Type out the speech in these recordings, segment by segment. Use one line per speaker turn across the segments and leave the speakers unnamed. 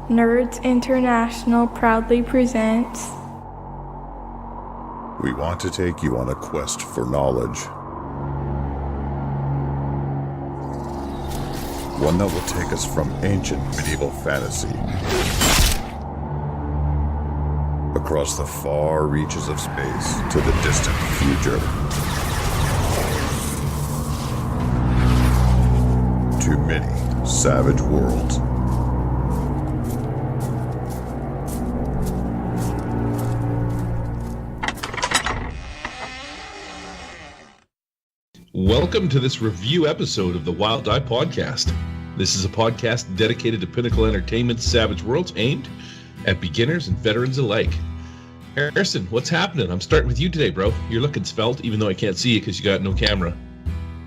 Nerds International proudly presents.
We want to take you on a quest for knowledge. One that will take us from ancient medieval fantasy across the far reaches of space to the distant future. To many savage worlds.
Welcome to this review episode of the Wild Eye Podcast. This is a podcast dedicated to Pinnacle Entertainment's Savage Worlds, aimed at beginners and veterans alike. Harrison, what's happening? I'm starting with you today, bro. You're looking svelte, even though I can't see you because you got no camera.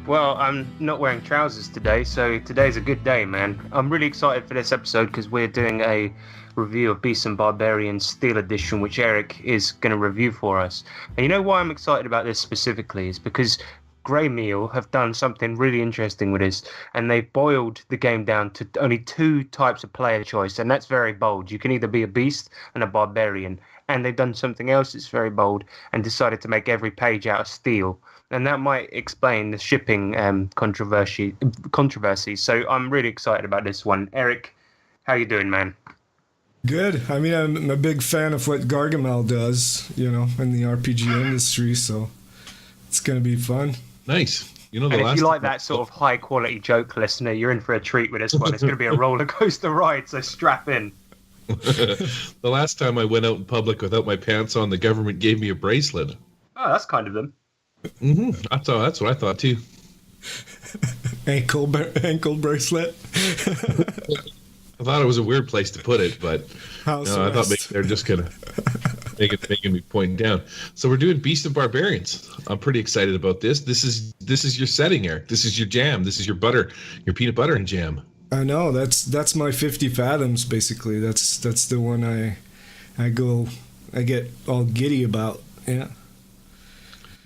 Well, I'm not wearing trousers today, so today's a good day, man. I'm really excited for this episode because we're doing a review of Beasts and Barbarians Steel Edition, which Eric is going to review for us. And you know why I'm excited about this specifically is because GRAmel have done something really interesting with this, and they've boiled the game down to only two types of player choice, and that's very bold. You can either be a beast and a barbarian, and they've done something else that's very bold and decided to make every page out of steel, and that might explain the shipping controversy. So I'm really excited about this one. Eric, how you doing, man?
Good. I mean, I'm a big fan of what GRAmel does, in the RPG industry, so it's going to be fun.
Nice. You
and if you like that sort of high quality joke, listener, you're in for a treat with this one. It's going to be a roller coaster ride, so strap in.
The last time I went out in public without my pants on, the government gave me a bracelet.
Oh, that's kind of them.
Mm-hmm. That's what I thought too.
Ankle bracelet.
I thought it was a weird place to put it, but
I
thought maybe they're just gonna making me point down. So we're doing Beast and Barbarians. I'm pretty excited about this. This is your setting, Eric. This is your jam. This is your peanut butter and jam.
I know. That's my 50 fathoms basically. That's the one I get all giddy about. Yeah.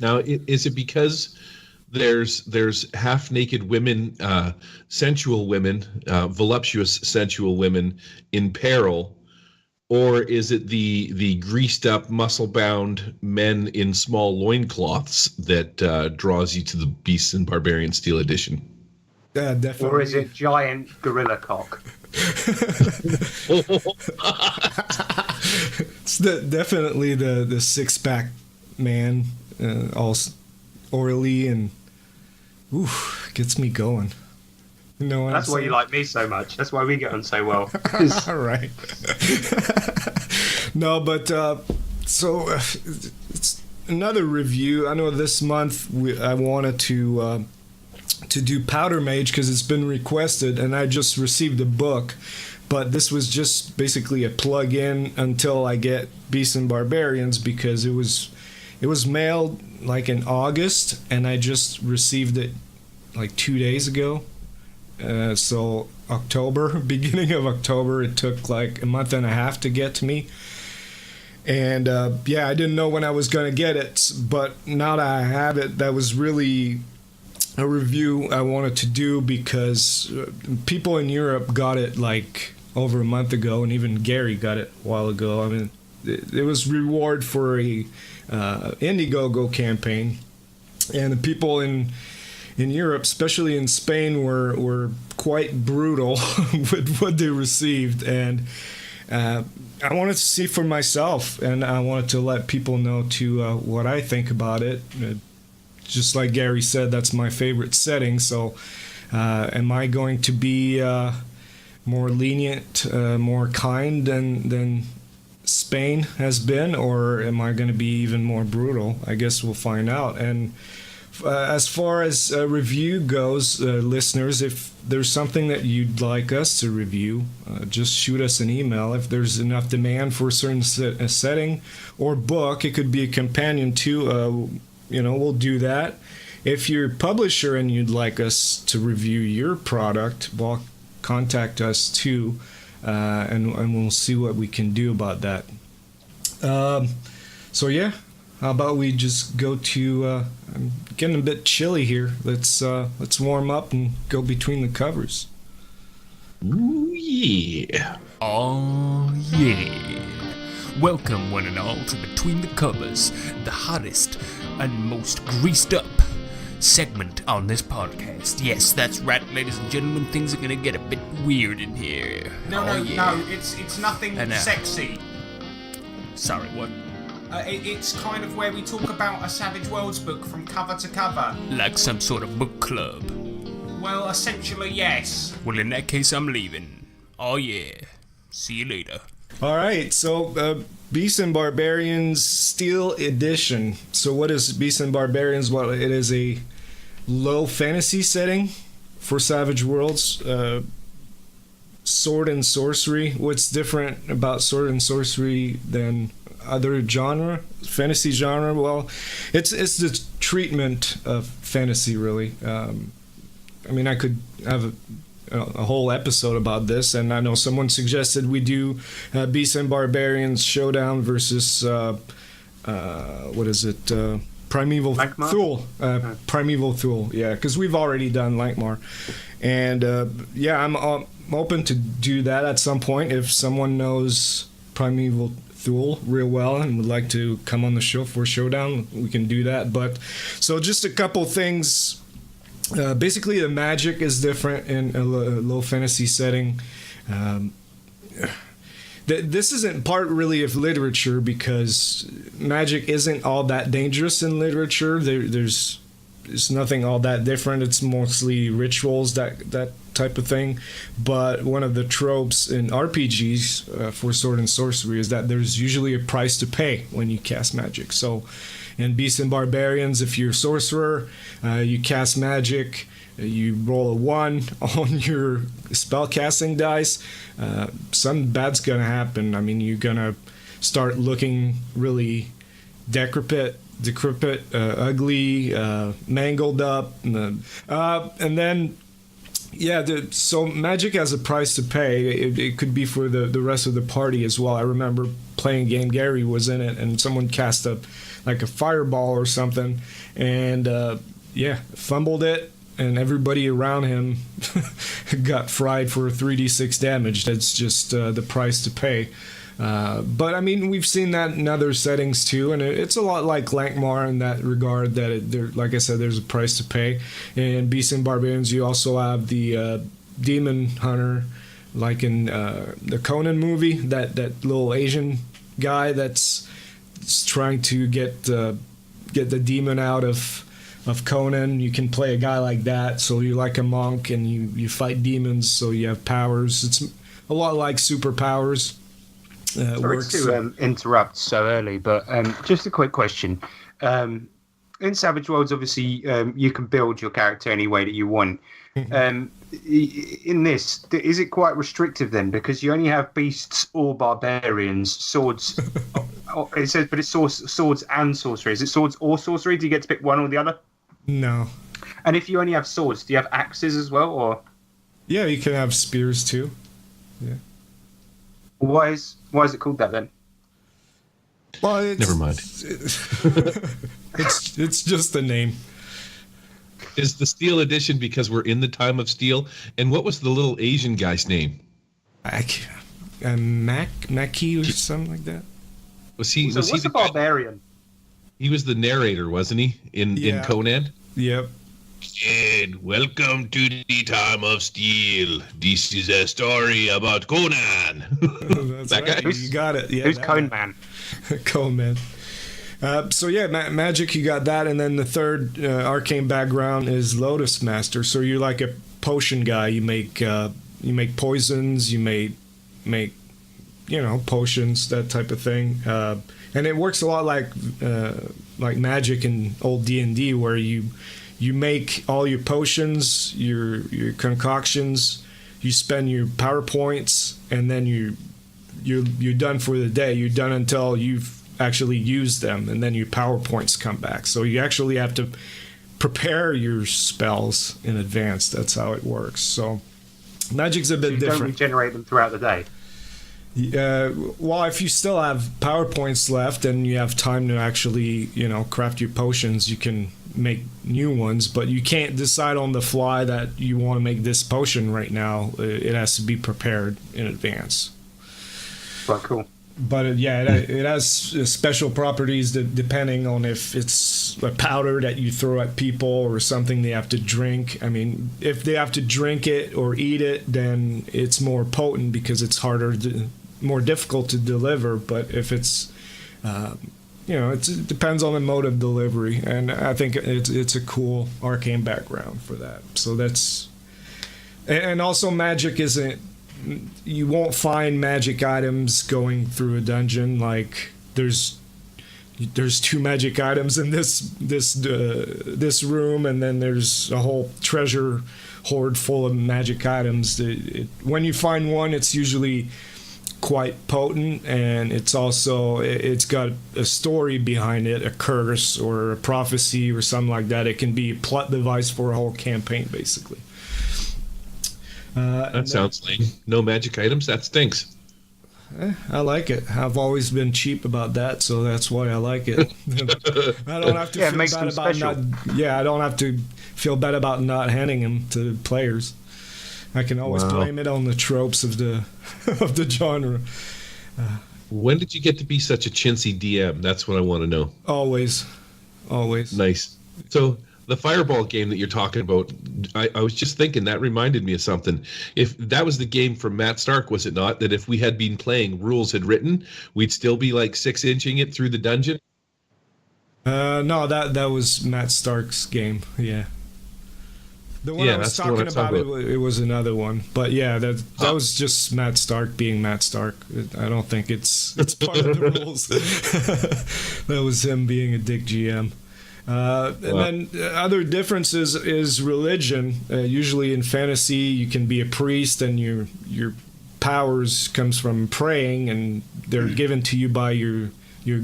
Now, is it because there's half-naked women, sensual women, voluptuous sensual women in peril, or is it the greased-up, muscle-bound men in small loincloths that draws you to the Beasts and Barbarians Steel Edition?
Yeah, definitely.
Or is it giant gorilla cock?
It's definitely the six-pack man, all oily and gets me going.
That's why you like me so much. That's why we get on so well.
All right. No, but it's another review. I know this month I wanted to do Powder Mage because it's been requested, and I just received a book. But this was just basically a plug-in until I get Beasts and Barbarians because it was mailed like in August, and I just received it like 2 days ago. So October, beginning of October, it took like a month and a half to get to me. And I didn't know when I was going to get it, but now that I have it, that was really a review I wanted to do because people in Europe got it like over a month ago, and even Gary got it a while ago. I mean, it was reward for a Indiegogo campaign, and the people in Europe, especially in Spain, were quite brutal with what they received, and I wanted to see for myself, and I wanted to let people know what I think about it. Just like Gary said, that's my favorite setting. So, am I going to be more lenient, more kind than Spain has been, or am I going to be even more brutal? I guess we'll find out. And as far as a review goes, listeners, if there's something that you'd like us to review, just shoot us an email. If there's enough demand for a certain setting or book, it could be a companion too. We'll do that. If you're a publisher and you'd like us to review your product, well, contact us too. And we'll see what we can do about that. How about we just go to? I'm getting a bit chilly here. Let's warm up and go between the covers.
Ooh yeah!
Oh yeah. Welcome one and all to Between the Covers, the hottest and most greased up segment on this podcast. Yes, that's right, ladies and gentlemen, things are gonna get a bit weird in here.
No, it's nothing sexy.
Sorry, what?
It's kind of where we talk about a Savage Worlds book from cover to cover.
Like some sort of book club.
Well, essentially, yes.
Well, in that case, I'm leaving. Oh yeah. See you later.
All right, so Beasts and Barbarians Steel Edition. So what is Beasts and Barbarians? Well, it is a low fantasy setting for Savage Worlds. Sword and sorcery. What's different about sword and sorcery than other fantasy genre? Well, it's the treatment of fantasy, really. I mean, I could have a whole episode about this, and I know someone suggested we do Beasts and Barbarians Showdown versus what is it? Primeval
Lankmar?
Thule. Primeval Thule, yeah, because we've already done Lankmar. And yeah, I'm open to do that at some point if someone knows Primeval Thule real well and would like to come on the show for Showdown. We can do that. But so just a couple things. Basically, the magic is different in a low fantasy setting. This isn't part really of literature because magic isn't all that dangerous in literature. There's nothing all that different. It's mostly rituals, that type of thing. But one of the tropes in RPGs for sword and sorcery is that there's usually a price to pay when you cast magic. So in Beasts and Barbarians, if you're a sorcerer, you cast magic, you roll a 1 on your spell casting dice, something bad's gonna happen. I mean, you're gonna start looking really decrepit, ugly, mangled up, and then yeah, so magic has a price to pay. It could be for the rest of the party as well. I remember playing a game, Gary was in it, and someone cast a fireball or something, and yeah, fumbled it, and everybody around him got fried for 3d6 damage. That's just the price to pay. But I mean, we've seen that in other settings too, and it's a lot like Lankmar in that regard. That like I said, there's a price to pay. In Beasts and Barbarians, you also have the demon hunter, like in the Conan movie. That little Asian guy that's trying to get the demon out of Conan. You can play a guy like that. So you're like a monk and you fight demons. So you have powers. It's a lot like superpowers.
Sorry to interrupt so early, but just a quick question. In Savage Worlds, obviously, you can build your character any way that you want. In this, is it quite restrictive then? Because you only have beasts or barbarians, swords. It says, but it's swords and sorcery. Is it swords or sorcery? Do you get to pick one or the other?
No.
And if you only have swords, do you have axes as well, or? Yeah,
you can have spears too. Yeah.
Why is it called that then?
Well,
never mind.
It's just a name.
Is the Steel Edition because we're in the time of steel? And what was the little Asian guy's name?
Mackie or something like that.
Was he
the barbarian?
He was the narrator, wasn't he? In Conan?
Yep.
And welcome to the time of steel. This is a story about Conan.
That's that
right.
Guy? You got it. Yeah,
who's Conan?
Conan. So yeah, magic, you got that, and then the third arcane background is Lotus Master. So you're like a potion guy. You make poisons. You make potions, that type of thing. And it works a lot like magic in old D&D, where you make all your potions, your concoctions, you spend your power points, and then you're done for the day. You're done until you've actually used them, and then your power points come back. So you actually have to prepare your spells in advance. That's how it works. So magic's a bit different.
Don't regenerate them throughout the day.
Well, if you still have power points left and you have time to actually, craft your potions, you can make new ones, but you can't decide on the fly that you want to make this potion right now. It has to be prepared in advance.
Quite cool.
But it has special properties that depending on if it's a powder that you throw at people or something they have to drink. I mean, if they have to drink it or eat it, then it's more potent because it's more difficult to deliver. But if it's, it depends on the mode of delivery, and I think it's a cool arcane background for that. So that's, and also magic isn't. You won't find magic items going through a dungeon. Like there's 2 magic items in this room, and then there's a whole treasure hoard full of magic items. When you find one, it's usually quite potent, and it's got a story behind it, a curse or a prophecy or something like that. It can be a plot device for a whole campaign, basically.
That sounds lame. No magic items? That stinks.
I like it. I've always been cheap about that, so that's why I like it. I don't have to feel bad about I don't have to feel bad about not handing them to players. I can always blame it on the tropes of the genre.
When did you get to be such a chintzy DM? That's what I want to know.
Always.
Nice. So the Fireball game that you're talking about, I was just thinking, that reminded me of something. If that was the game from Matt Stark, was it not? That if we had been playing rules had written, we'd still be like 6-inching it through the dungeon?
No, that was Matt Stark's game, yeah. The one I was talking about, it was another one. But yeah, that was just Matt Stark being Matt Stark. I don't think it's part of the rules. That was him being a dick GM. And then other differences is religion. Usually in fantasy, you can be a priest, and your powers comes from praying, and they're given to you by your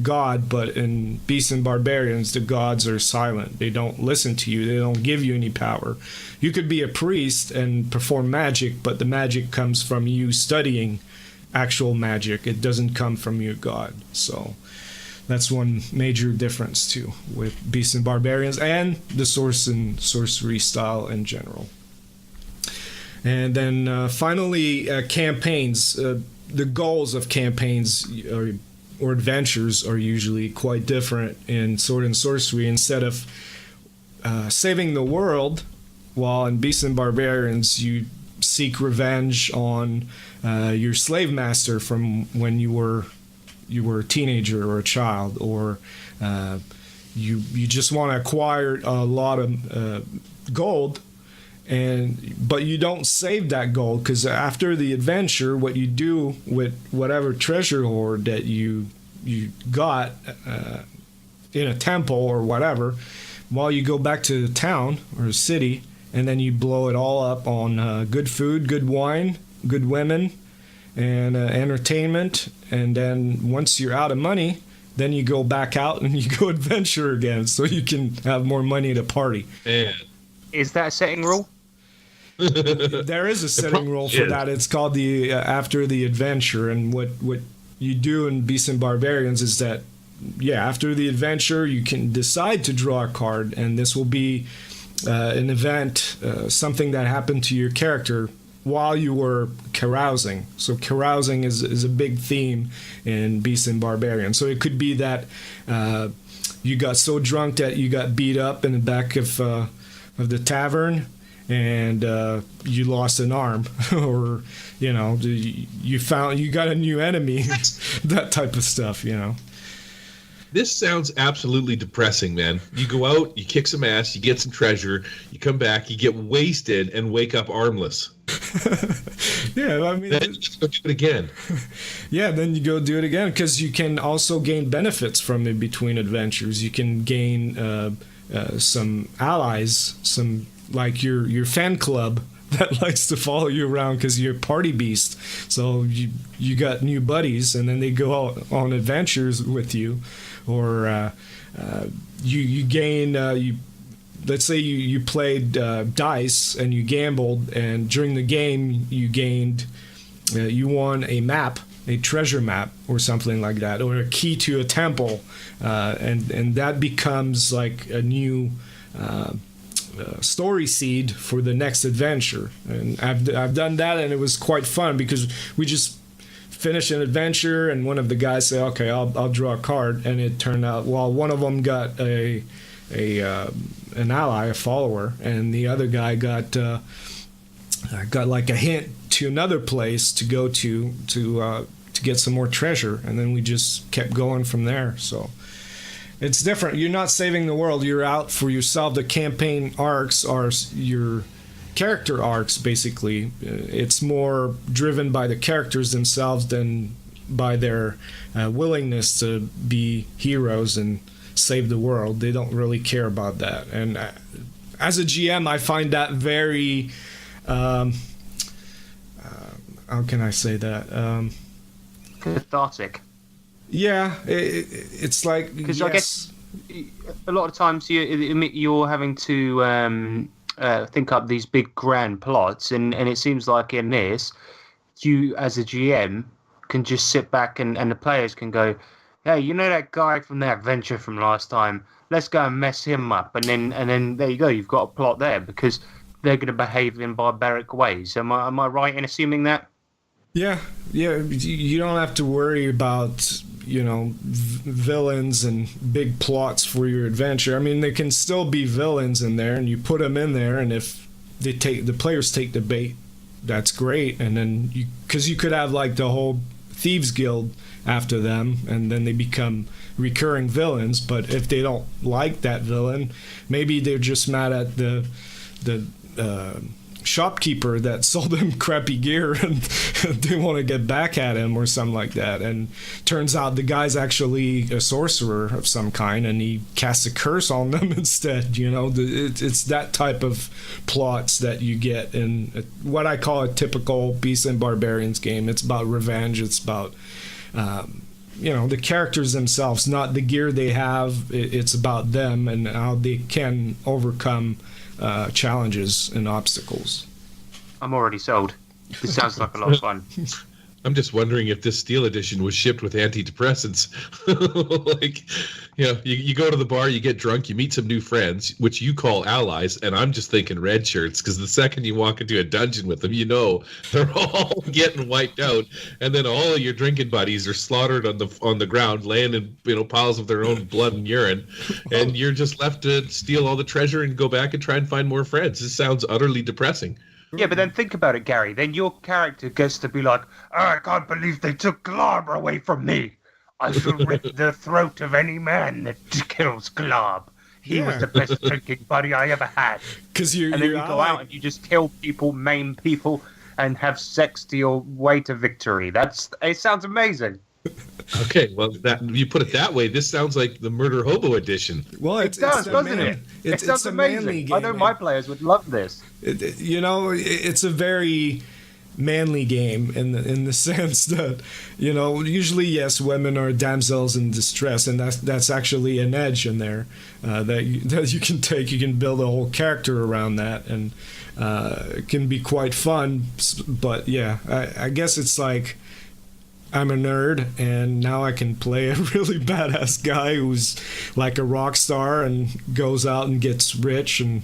god. But in Beasts and Barbarians, the gods are silent. They don't listen to you. They don't give you any power. You could be a priest and perform magic, but the magic comes from you studying actual magic. It doesn't come from your god. So that's one major difference too with Beasts and Barbarians and the source and sorcery style in general. And then finally, campaigns. The goals of campaigns or adventures are usually quite different in Sword and Sorcery. Instead of saving the world, while in Beasts and Barbarians you seek revenge on your slave master from when you were a teenager or a child, or you just want to acquire a lot of gold, but you don't save that gold, because after the adventure, what you do with whatever treasure hoard that you got in a temple or whatever, while you go back to the town or a city, and then you blow it all up on good food, good wine, good women, and entertainment. And then once you're out of money, then you go back out and you go adventure again, so you can have more money to party.
Man.
Is that a setting rule?
There is a setting rule for that. It's called the after the adventure. And what you do in Beasts and Barbarians is that, after the adventure, you can decide to draw a card, and this will be an event, something that happened to your character while you were carousing. So carousing is a big theme in Beasts and Barbarians. So it could be that you got so drunk that you got beat up in the back of the tavern, and you lost an arm, or you got a new enemy, that type of stuff.
This sounds absolutely depressing, man. You go out, you kick some ass, you get some treasure, you come back, you get wasted, and wake up armless.
Yeah, I mean,
then you go do it again.
Yeah, then you go do it again, because you can also gain benefits from it between adventures. You can gain some allies, some like your fan club that likes to follow you around because you're a party beast. So you got new buddies, and then they go out on adventures with you, or you gain. Let's say you played dice and you gambled, and during the game you won a map, a treasure map or something like that, or a key to a temple, and that becomes like a new story seed for the next adventure. And I've done that, and it was quite fun because we just finish an adventure, and one of the guys say, "Okay, I'll draw a card," and it turned out one of them got an ally, a follower, and the other guy got like a hint to another place to go to get some more treasure, and then we just kept going from there. So it's different. You're not saving the world. You're out for yourself. The campaign arcs are your character arcs, basically. It's more driven by the characters themselves than by their willingness to be heroes and save the world. They don't really care about that. And as a GM, I find that very how can I say that?
Cathartic.
Yeah, it's like,
because
yes.
I guess a lot of times you're having to think up these big grand plots, and it seems like in this, you as a GM can just sit back and the players can go, hey, you know that guy from that adventure from last time? Let's go and mess him up, and then there you go. You've got a plot there because they're going to behave in barbaric ways. Am I right in assuming that?
Yeah. You don't have to worry about villains and big plots for your adventure. I mean, there can still be villains in there, and you put them in there, and if the players take the bait, that's great. And then because you could have like the whole thieves guild after them, and then they become recurring villains. But if they don't like that villain, maybe they're just mad at the shopkeeper that sold them crappy gear, and they want to get back at him or something like that. And turns out the guy's actually a sorcerer of some kind, and he casts a curse on them instead. It's that type of plots that you get in what I call a typical Beasts and Barbarians game. It's about revenge. It's about the characters themselves, not the gear they have. It's about them and how they can overcome challenges and obstacles.
I'm already sold. This sounds like a lot of fun.
I'm just wondering if this Steel Edition was shipped with antidepressants. You go to the bar, you get drunk, you meet some new friends, which you call allies, and I'm just thinking red shirts, because the second you walk into a dungeon with them, they're all getting wiped out, and then all of your drinking buddies are slaughtered on the ground, laying in piles of their own blood and urine, and you're just left to steal all the treasure and go back and try and find more friends. This sounds utterly depressing.
Yeah, but then think about it, Gary. Then your character gets to be like, I can't believe they took Glob away from me. I shall rip the throat of any man that kills Glob. He was the best drinking buddy I ever had. And then you go out and you just kill people, maim people, and have sex to your way to victory. It sounds amazing.
Okay, well, you put it that way. This sounds like the Murder Hobo edition.
Well,
it does, doesn't it? It sounds amazing. Game. I know my players would love this.
It's a very manly game in the sense that usually, yes, women are damsels in distress, and that's actually an edge in there that you can take. You can build a whole character around that, and it can be quite fun. But yeah, I guess it's like, I'm a nerd, and now I can play a really badass guy who's like a rock star and goes out and gets rich and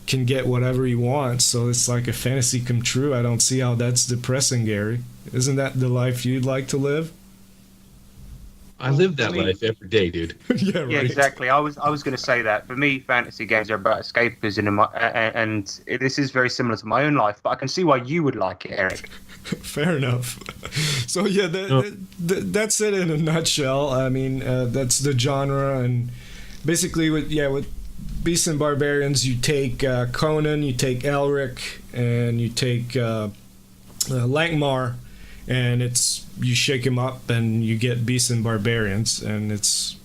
can get whatever he wants. So it's like a fantasy come true. I don't see how that's depressing, Gary. Isn't that the life you'd like to live?
I live that life every day, dude.
Yeah, right.
Yeah, exactly. I was going to say that. For me, fantasy games are about escapism, and this is very similar to my own life. But I can see why you would like it, Eric.
Fair enough. So yeah, that's it in a nutshell. I mean, that's the genre, and basically with Beasts and Barbarians, you take Conan, you take Elric, and you take Langmar, and you shake him up and you get Beasts and Barbarians, and it's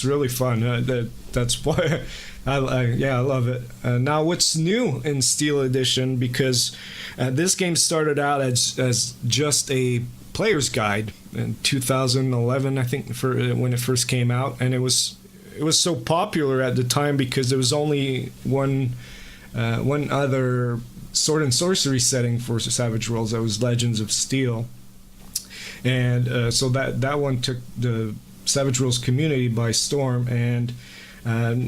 really fun. That's why I love it. Now, what's new in Steel Edition, because this game started out as just a player's guide in 2011, I think, for when it first came out, and it was so popular at the time because there was only one other sword and sorcery setting for Savage Worlds, that was Legends of Steel, and so that one took the Savage Worlds community by storm. And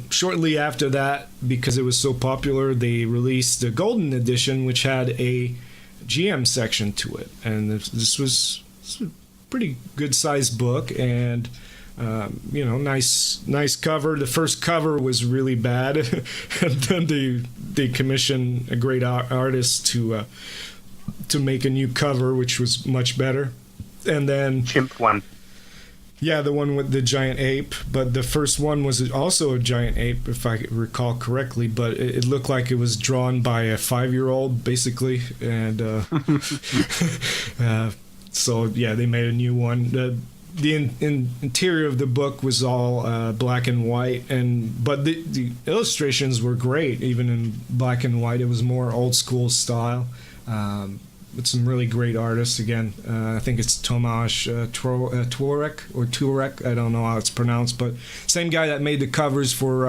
shortly after that, because it was so popular, they released the Golden Edition, which had a GM section to it, and this was it's a pretty good sized book, and nice cover. The first cover was really bad, and then they commissioned a great artist to make a new cover, which was much better. And then
Chimp one.
Yeah, the one with the giant ape. But the first one was also a giant ape, if I recall correctly. But it looked like it was drawn by a 5-year-old, basically. And so, yeah, they made a new one. The interior of the book was all black and white, but the illustrations were great, even in black and white. It was more old school style. With some really great artists again. I think it's Tomasz Turek. I don't know how it's pronounced, but same guy that made the covers for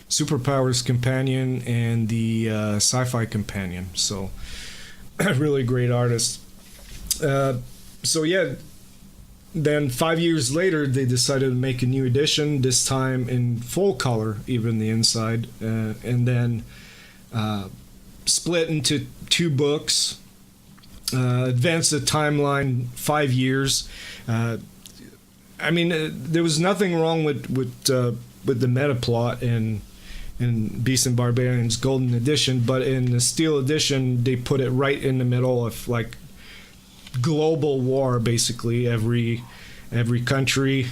Superpowers Companion and the Sci-Fi Companion. So, really great artist. So yeah, then 5 years later, they decided to make a new edition, this time in full color, even the inside, and then split into 2 books, advance the timeline 5 years. There was nothing wrong with the meta plot in Beasts and Barbarians Golden Edition, but in the Steel Edition, they put it right in the middle of like global war. Basically, every country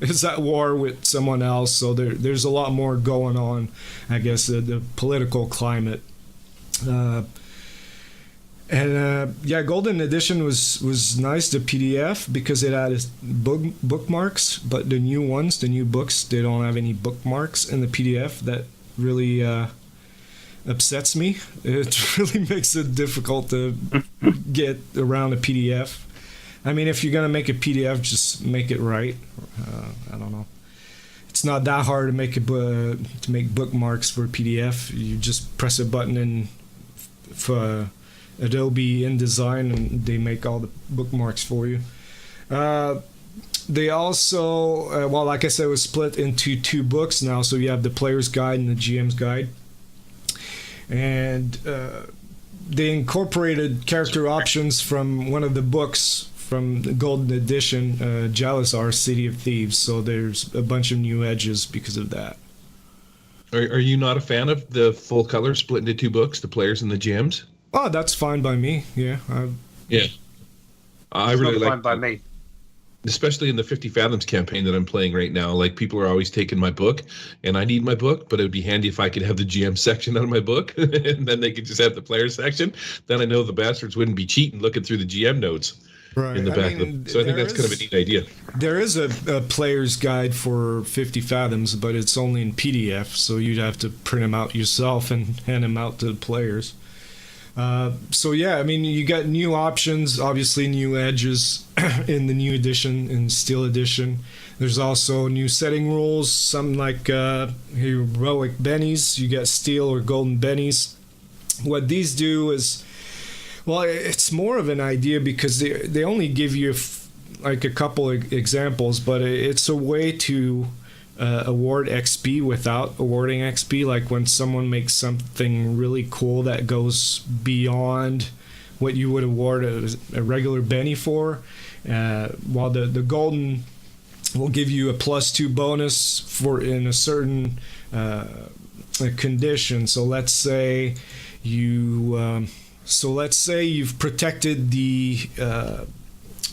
is at war with someone else, so there's a lot more going on. I guess the political climate. Golden Edition was nice, the PDF, because it had bookmarks, but the new books, they don't have any bookmarks in the PDF. That really upsets me. It really makes it difficult to get around a PDF. I mean, if you're going to make a PDF, just make it right. I don't know. It's not that hard to make bookmarks for a PDF. You just press a button in for Adobe InDesign, and they make all the bookmarks for you. They also, like I said, it was split into 2 books now. So you have the Player's Guide and the GM's Guide. And they incorporated character options from one of the books from the Golden Edition, Jalazar, City of Thieves. So there's a bunch of new edges because of that.
Are you not a fan of the full color split into 2 books, the Players and the GMs?
Oh, that's fine by me. Yeah.
I really like.
Fine by me.
Especially in the 50 Fathoms campaign that I'm playing right now. Like, people are always taking my book, and I need my book, but it would be handy if I could have the GM section out of my book, and then they could just have the player section. Then I know the bastards wouldn't be cheating looking through the GM notes in the back. So I think that's kind of a neat idea. There
is a player's guide for 50 Fathoms, but it's only in PDF, so you'd have to print them out yourself and hand them out to the players. You got new options, obviously new edges in the new edition, in Steel Edition. There's also new setting rules, some like heroic bennies. You got steel or golden bennies. What these do is, it's more of an idea because they only give you like a couple of examples, but it's a way to award XP without awarding XP. Like when someone makes something really cool that goes beyond what you would award a regular Benny for, while the golden will give you a +2 bonus for in a certain condition. So let's say you've protected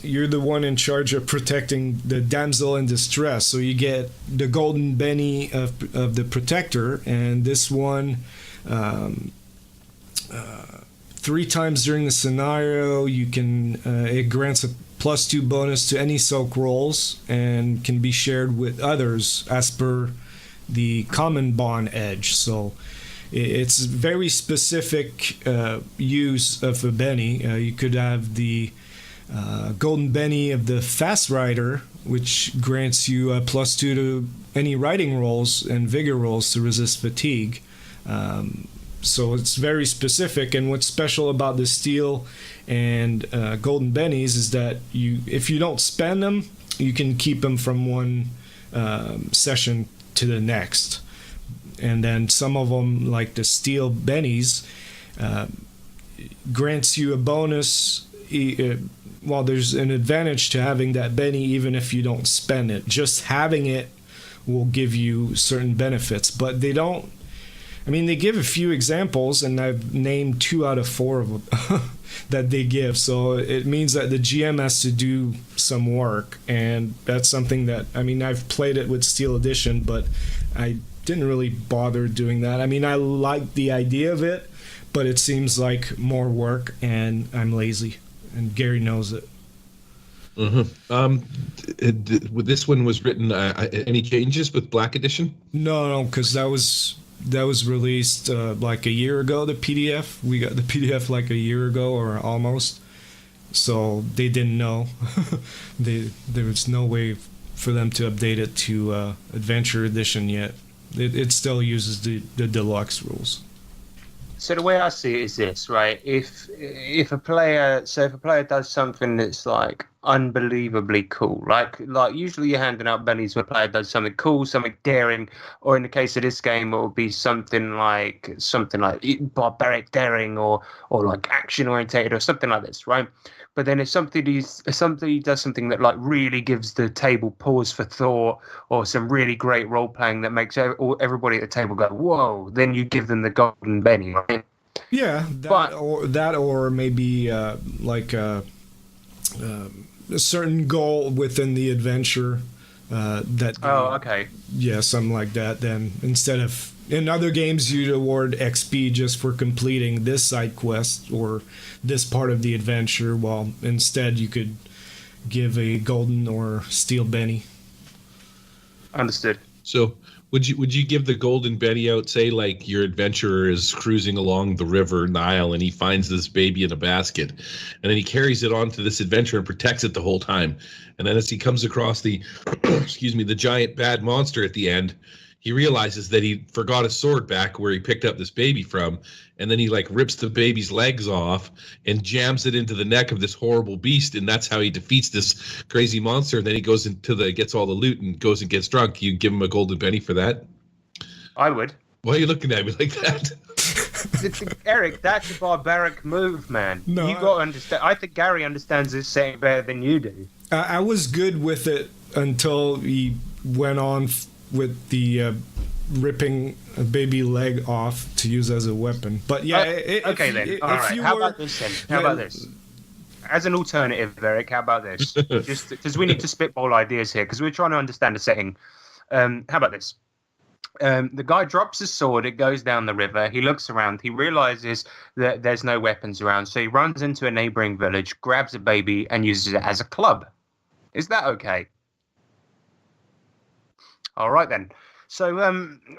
you're the one in charge of protecting the damsel in distress. So you get the golden Benny of the protector, and this one 3 times during the scenario you can it grants a +2 bonus to any soak rolls and can be shared with others as per the common bond edge. So it's very specific use of a Benny. You could have the Golden Benny of the Fast Rider, which grants you a +2 to any riding rolls and vigor rolls to resist fatigue. So it's very specific. And what's special about the Steel and Golden Bennies is that if you don't spend them, you can keep them from one session to the next. And then some of them, like the Steel Bennies, grants you a bonus well, there's an advantage to having that Benny even if you don't spend it. Just having it will give you certain benefits, but they don't. I mean, they give a few examples, and I've named 2 out of 4 of them that they give. So it means that the GM has to do some work, and that's something that, I mean, I've played it with Steel Edition, but I didn't really bother doing that. I mean, I like the idea of it, but it seems like more work, and I'm lazy, and Gary knows it.
This one was written. Any changes with Black Edition?
No, because that was released like a year ago. The PDF, we got the PDF like a year ago or almost. So they didn't know. There was no way for them to update it to Adventure Edition yet. It still uses the deluxe rules.
So the way I see it is this, right? If a player does something that's like unbelievably cool, like usually you're handing out bennies when a player does something cool, something daring, or in the case of this game, it will be something like barbaric daring or like action orientated or something like this, right? But then if somebody does something that like really gives the table pause for thought, or some really great role playing that makes everybody at the table go whoa, then you give them the golden benny, right?
Yeah, or maybe like a certain goal within the adventure.
Okay.
Yeah, something like that. Then instead of in other games, you'd award XP just for completing this side quest or this part of the adventure. While instead, you could give a golden or steel benny.
Understood.
So would you give the golden benny out? Say like your adventurer is cruising along the river Nile and he finds this baby in a basket, and then he carries it onto this adventure and protects it the whole time. And then as he comes across the the giant bad monster at the end, he realizes that he forgot his sword back where he picked up this baby from, and then he like rips the baby's legs off and jams it into the neck of this horrible beast, and that's how he defeats this crazy monster. And then he goes gets all the loot and goes and gets drunk. You give him a golden penny for that?
I would.
Why are you looking at me like that?
Eric, that's a barbaric move, man.
No,
you got to understand. I think Gary understands this setting better than you do.
I was good with it until he went on with the ripping a baby leg off to use as a weapon. But yeah,
okay then. All right. How about this then? How about this? As an alternative, Eric, how about this? Just because we need to spitball ideas here, because we're trying to understand the setting. How about this? The guy drops his sword, it goes down the river, he looks around, he realizes that there's no weapons around, so he runs into a neighboring village, grabs a baby, and uses it as a club. Is that okay? All right then. So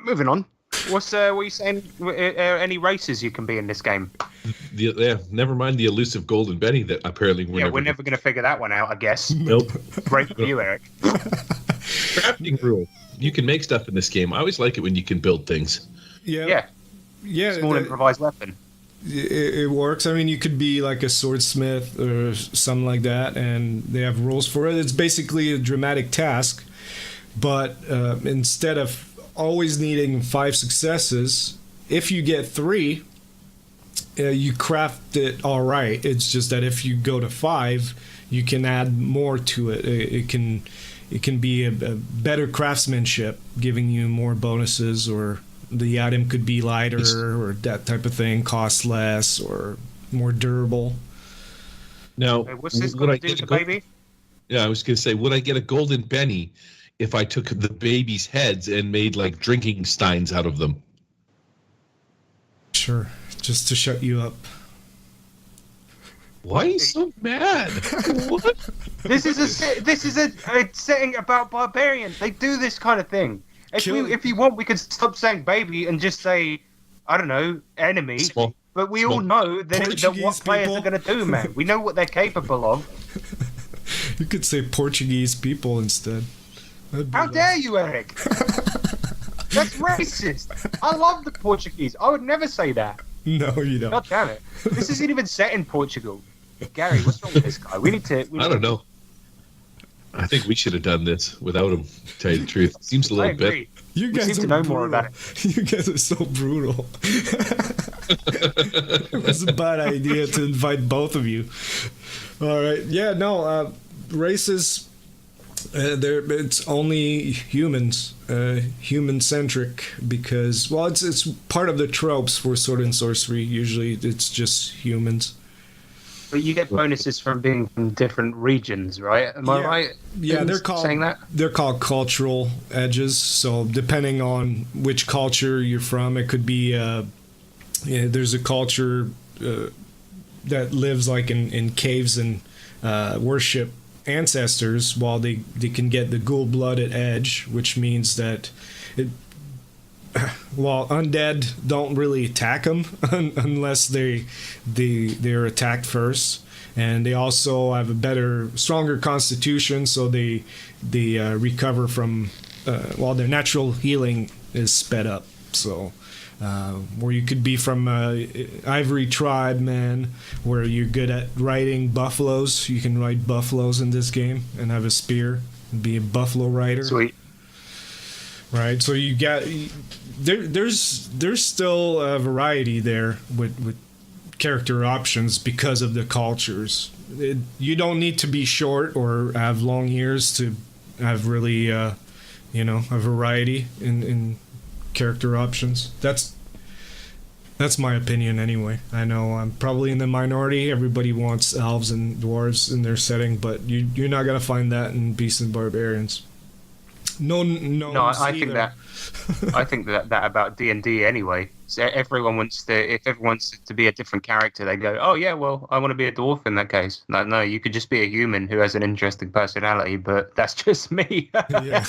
moving on. What are you saying? Any races you can be in this game?
Never mind the elusive golden benny that apparently we're never
going to figure that one out, I guess.
Nope.
Great for you, Eric.
Crafting rule. You can make stuff in this game. I always like it when you can build things.
Yeah.
Small improvised weapon.
It works. I mean, you could be like a swordsmith or something like that, and they have rules for it. It's basically a dramatic task, but instead of always needing 5 successes, if you get 3, you craft it all right. It's just that if you go to 5, you can add more to it. It can be a better craftsmanship, giving you more bonuses, or the item could be lighter or that type of thing, cost less or more durable.
Now,
what's this going to do to the baby?
Yeah, I was going to say, would I get a golden penny if I took the baby's heads and made like drinking steins out of them?
Sure, just to shut you up.
Why are you so mad? What?
This is a setting about barbarians. They do this kind of thing. If you want, we could stop saying baby and just say, I don't know, enemy. But we all know that what players are going to do, man. We know what they're capable of.
You could say Portuguese people instead.
How dare you, Eric? That's racist. I love the Portuguese. I would never say that.
No, you don't.
God damn it. This isn't even set in Portugal. Gary, what's wrong with this guy? I don't know.
I think we should have done this without him, to tell you the truth. Seems a
I
little bit.
agree.
You
We
guys
seem
are
to know
brutal.
more about it.
You guys are so brutal. It was a bad idea to invite both of you. All right. Yeah, no, races, it's only humans, human-centric, because, well, it's part of the tropes for sword and sorcery. Usually it's just humans.
But you get bonuses from being from different regions, right? Am I right?
Yeah,
in
they're called
saying that.
they're called cultural edges. So depending on which culture you're from, it could be there's a culture that lives like in caves and worship ancestors, while they can get the ghoul-blooded edge, which means that while undead don't really attack them unless they're attacked first, and they also have a stronger constitution, so they recover from their natural healing is sped up. So where you could be from Ivory Tribe, man, where you're good at riding buffaloes. You can ride buffaloes in this game and have a spear and be a buffalo rider.
Sweet.
Right, so you got there's still a variety there with character options because of the cultures. You don't need to be short or have long ears to have really a variety in character options. That's my opinion anyway. I know I'm probably in the minority. Everybody wants elves and dwarves in their setting, but you're not gonna find that in Beasts and Barbarians. No,
I think that I think that about D&D anyway. So if everyone wants to be a different character, they go, oh yeah, well, I want to be a dwarf in that case. No, you could just be a human who has an interesting personality, but that's just me.
Yeah,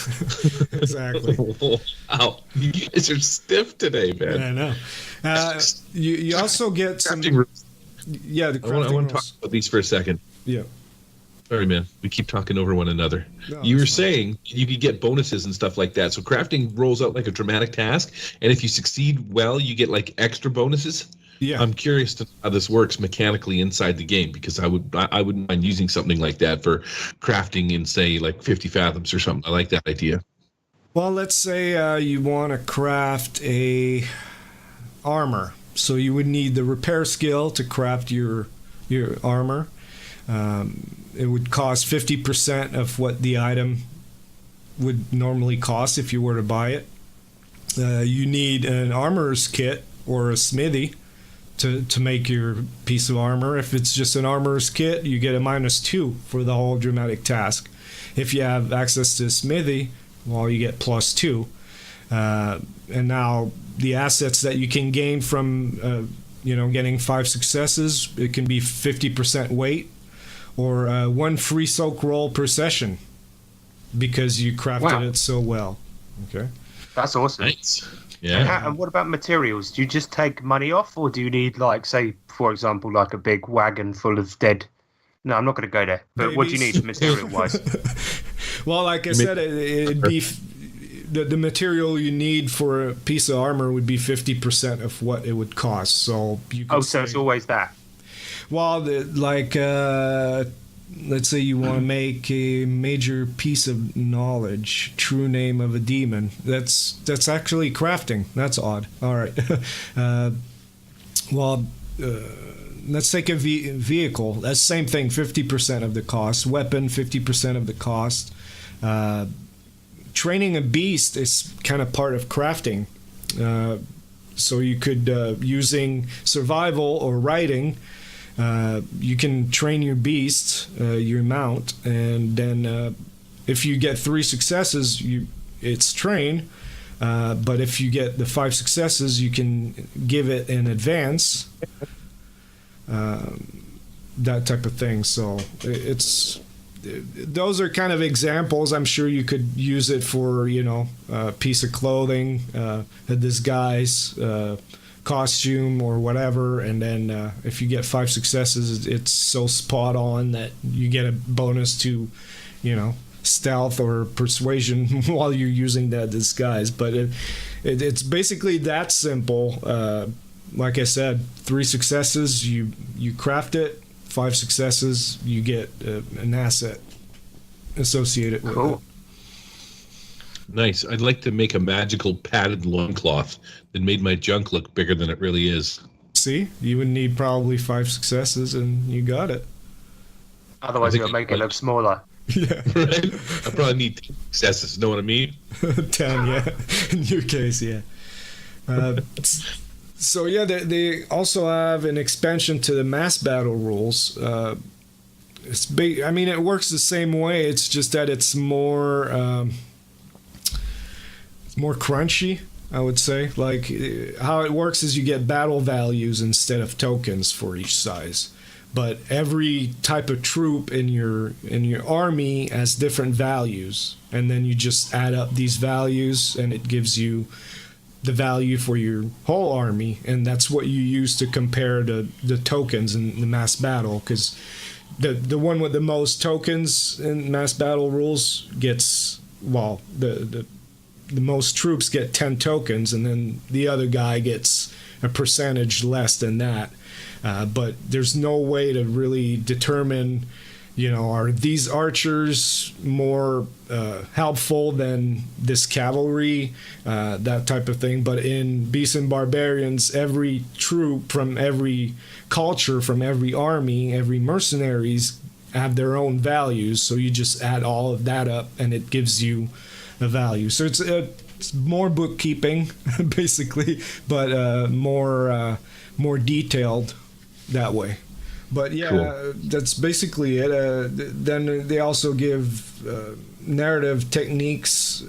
exactly.
Wow, you guys are stiff today, man.
I know. You also get some. Yeah, the crafting
I want to talk
rules.
about these for a second.
Yeah.
Sorry, man. We keep talking over one another.
No,
You were
it's fine.
saying you could get bonuses and stuff like that. So crafting rolls out like a dramatic task, and if you succeed well, you get like extra bonuses.
Yeah.
I'm curious to how this works mechanically inside the game, because I wouldn't mind using something like that for crafting in, say, like 50 fathoms or something. I like that idea.
Well, let's say you want to craft a armor, so you would need the repair skill to craft your armor. It would cost 50% of what the item would normally cost if you were to buy it. You need an armorer's kit or a smithy to make your piece of armor. If it's just an armorer's kit, you get a -2 for the whole dramatic task. If you have access to a smithy, well, you get +2. And now the assets that you can gain from getting 5 successes, it can be 50% weight, or 1 free soak roll per session because you crafted it so well. Okay.
That's awesome.
Nice.
And,
Yeah.
and what about materials? Do you just take money off, or do you need, like, say, for example, like a big wagon full of dead? No, I'm not going to go there. But what do you
Babies.
need material-wise?
Well, like I said, it'd be the material you need for a piece of armor would be 50% of what it would cost. So you can
So it's always that.
Well, let's say you want to make a major piece of knowledge, true name of a demon. That's actually crafting. That's odd. All right. Let's take a vehicle. That's the same thing. 50% of the cost. Weapon, 50% of the cost. Training a beast is kind of part of crafting. So you could, using survival or riding, you can train your beast, your mount, and then if you get 3 successes, it's train. But if you get the 5 successes, you can give it in advance. That type of thing. So those are kind of examples. I'm sure you could use it for a piece of clothing, a disguise, costume, or whatever. And then if you get 5 successes, it's so spot on that you get a bonus to stealth or persuasion while you're using that disguise. But it's basically that simple. Like I said, 3 successes, you craft it. 5 successes, you get an asset. associated with
Cool.
it.
Nice. I'd like to make a magical padded loincloth that made my junk look bigger than it really is.
See, you would need probably 5 successes, and you got it.
Otherwise,
I think
you'll make
I-
it look smaller.
Yeah,
Right? I probably need 10 successes. Know what I mean?
10. Yeah, in your case, yeah. So yeah, they also have an expansion to the mass battle rules. It's big. I mean, it works the same way. It's just that it's more crunchy, I would say. Like how it works is you get battle values instead of tokens for each size. But every type of troop in your army has different values, and then you just add up these values, and it gives you the value for your whole army, and that's what you use to compare the tokens in the mass battle. Because the one with the most tokens in mass battle rules gets, well, the most troops get 10 tokens, and then the other guy gets a percentage less than that. But there's no way to really determine, are these archers more helpful than this cavalry, that type of thing. But in Beasts and Barbarians, every troop from every culture, from every army, every mercenaries have their own values. So you just add all of that up, and it gives you a value. So it's more bookkeeping, basically, but more detailed that way. But yeah,
Cool.
That's basically it. Then they also give narrative techniques.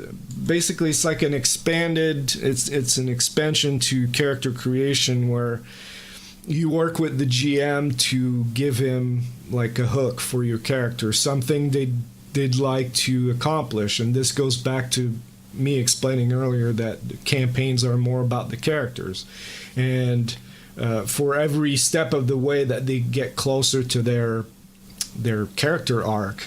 Basically, it's like an expanded. It's an expansion to character creation where you work with the GM to give him like a hook for your character, something they'd like to accomplish. And this goes back to me explaining earlier that campaigns are more about the characters, and for every step of the way that they get closer to their character arc,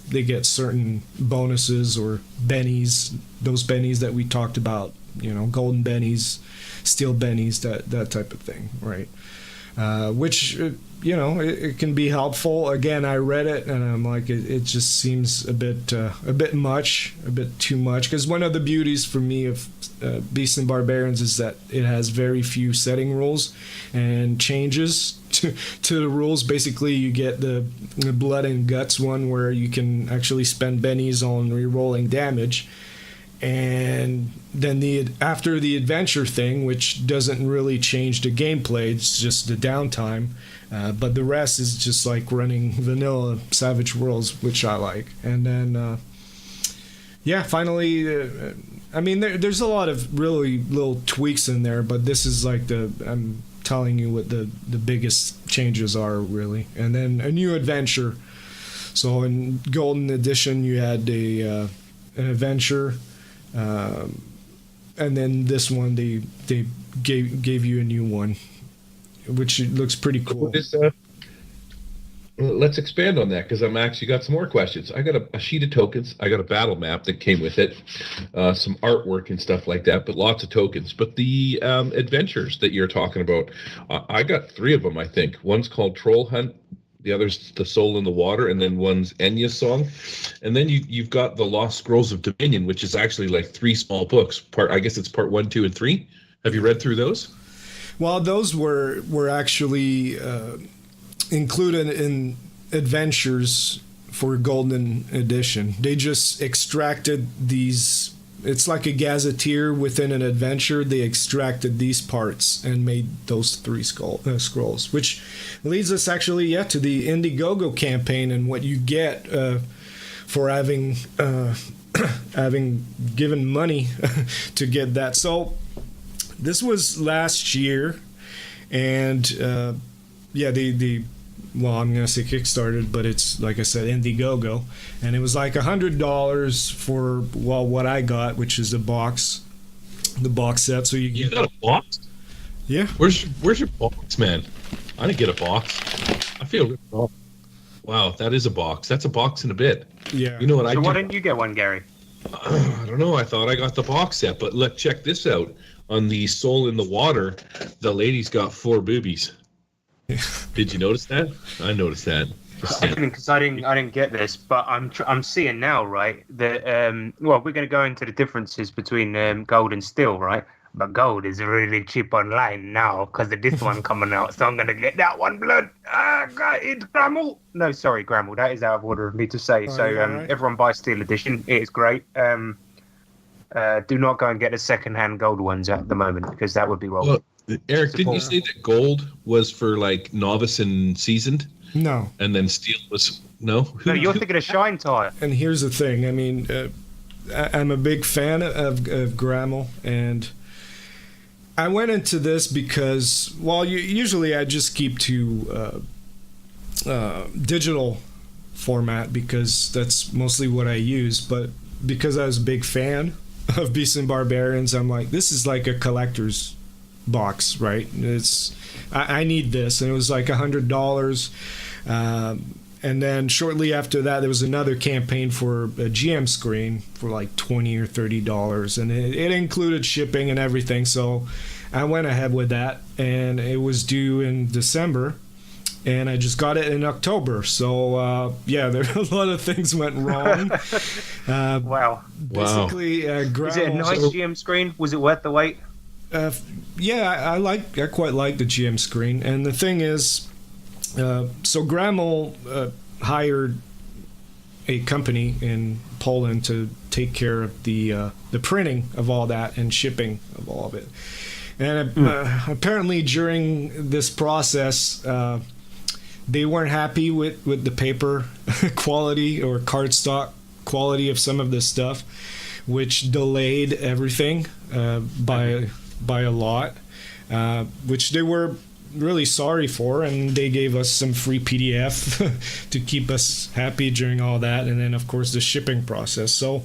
they get certain bonuses or bennies, those bennies that we talked about, golden bennies, steel bennies, that type of thing, right? Which it can be helpful. Again, I read it and I'm like, it just seems a bit much, a bit too much. Because one of the beauties for me of Beasts and Barbarians is that it has very few setting rules and changes to the rules. Basically, you get the blood and guts one where you can actually spend bennies on re-rolling damage. And then after the adventure thing, which doesn't really change the gameplay, it's just the downtime. But the rest is just like running vanilla Savage Worlds, which I like. And then, finally, I mean, there's a lot of really little tweaks in there, but this is like I'm telling you what the biggest changes are, really. And then a new adventure. So in Golden Edition, you had an adventure. And then this one they gave you a new one, which looks pretty cool.
Let's expand on that, because I'm actually got some more questions. I got a sheet of tokens. I got a battle map that came with it, some artwork and stuff like that, but lots of tokens. But the adventures that you're talking about, I got 3 of them, I think. One's called Troll Hunt, the other's The Soul in the Water, and then one's Enya's Song. And then you've got the Lost Scrolls of Dominion, which is actually like 3 small books. I guess it's part 1, 2, and 3. Have you read through those?
Well, those were actually included in adventures for Golden Edition. They just extracted these. It's like a gazetteer within an adventure. They extracted these parts and made those 3 scrolls, which leads us actually to the Indiegogo campaign and what you get for having given money to get that. So this was last year, and well, I'm gonna say Kickstarted, but it's, like I said, Indiegogo, and it was like $100 for what I got, which is the box set. So you
got a box?
Yeah.
Where's your box, man? I didn't get a box. I feel ripped off. Wow, that is a box. That's a box and a bit.
Yeah.
You know what I
So
do?
why didn't you get one, Gary?
I don't know. I thought I got the box set, but check this out. On the Soul in the Water, the lady's got 4 boobies. Did you notice that? I noticed that.
Because I didn't get this, but I'm seeing now, right, that well, we're going to go into the differences between gold and steel, right? But gold is really cheap online now because of this one coming out, so I'm going to get that one, blood. God, it's GRAmel. No, sorry, GRAmel. That is out of order of me to say. So
right.
everyone buy Steel Edition. It is great. Do not go and get the second-hand gold ones at the moment because that would be wrong.
Well, Eric, didn't you say that gold was for like novice and seasoned?
No.
And then steel was no.
No, you're thinking of Shine Time.
And here's the thing. I mean, I'm a big fan of GRAmel, and I went into this because, well, usually I just keep to digital format because that's mostly what I use. But because I was a big fan of Beasts and Barbarians, I'm like, this is like a collector's box, right? I need this, and it was like $100. And then shortly after that, there was another campaign for a GM screen for like $20 or $30, and it included shipping and everything. So I went ahead with that, and it was due in December, and I just got it in October. So yeah, there a lot of things went wrong.
Wow.
Basically, GRAmel,
Is it a nice GM screen? Was it worth the wait?
Yeah, I quite like the GM screen, and the thing is, so GRAmel hired a company in Poland to take care of the printing of all that and shipping of all of it. And apparently during this process, they weren't happy with the paper quality or cardstock quality of some of this stuff, which delayed everything by a lot, which they were really sorry for, and they gave us some free PDF to keep us happy during all that, and then of course the shipping process. So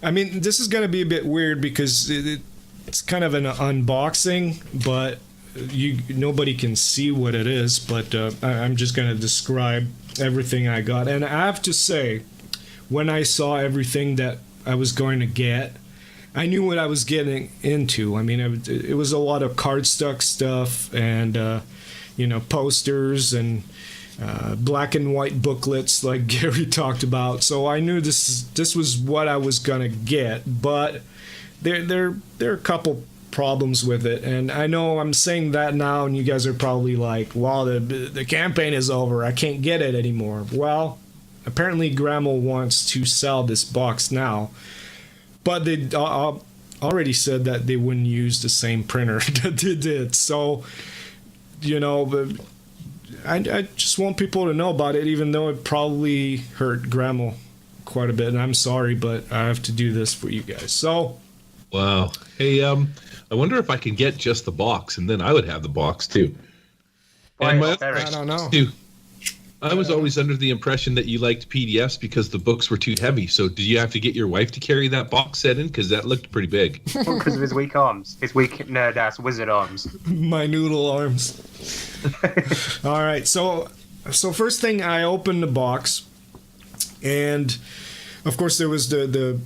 I mean, this is going to be a bit weird because it's kind of an unboxing, but nobody can see what it is, but I'm just going to describe everything I got. And I have to say, when I saw everything that I was going to get, I knew what I was getting into. I mean, it was a lot of cardstock stuff and, posters and black and white booklets like Gary talked about. So I knew this was what I was going to get. But there are a couple problems with it. And I know I'm saying that now, and you guys are probably like, wow, the campaign is over. I can't get it anymore. Well, apparently GRAmel wants to sell this box now. But they already said that they wouldn't use the same printer that they did. So, I just want people to know about it, even though it probably hurt GRAmel quite a bit. And I'm sorry, but I have to do this for you guys. So,
wow. Hey, I wonder if I can get just the box, and then I would have the box too. And
I don't know.
I was always under the impression that you liked PDFs because the books were too heavy. So did you have to get your wife to carry that box set in? Because that looked pretty big.
Because of his weak arms. His weak nerd-ass wizard arms.
My noodle arms. All right, so first thing, I opened the box, and of course there was the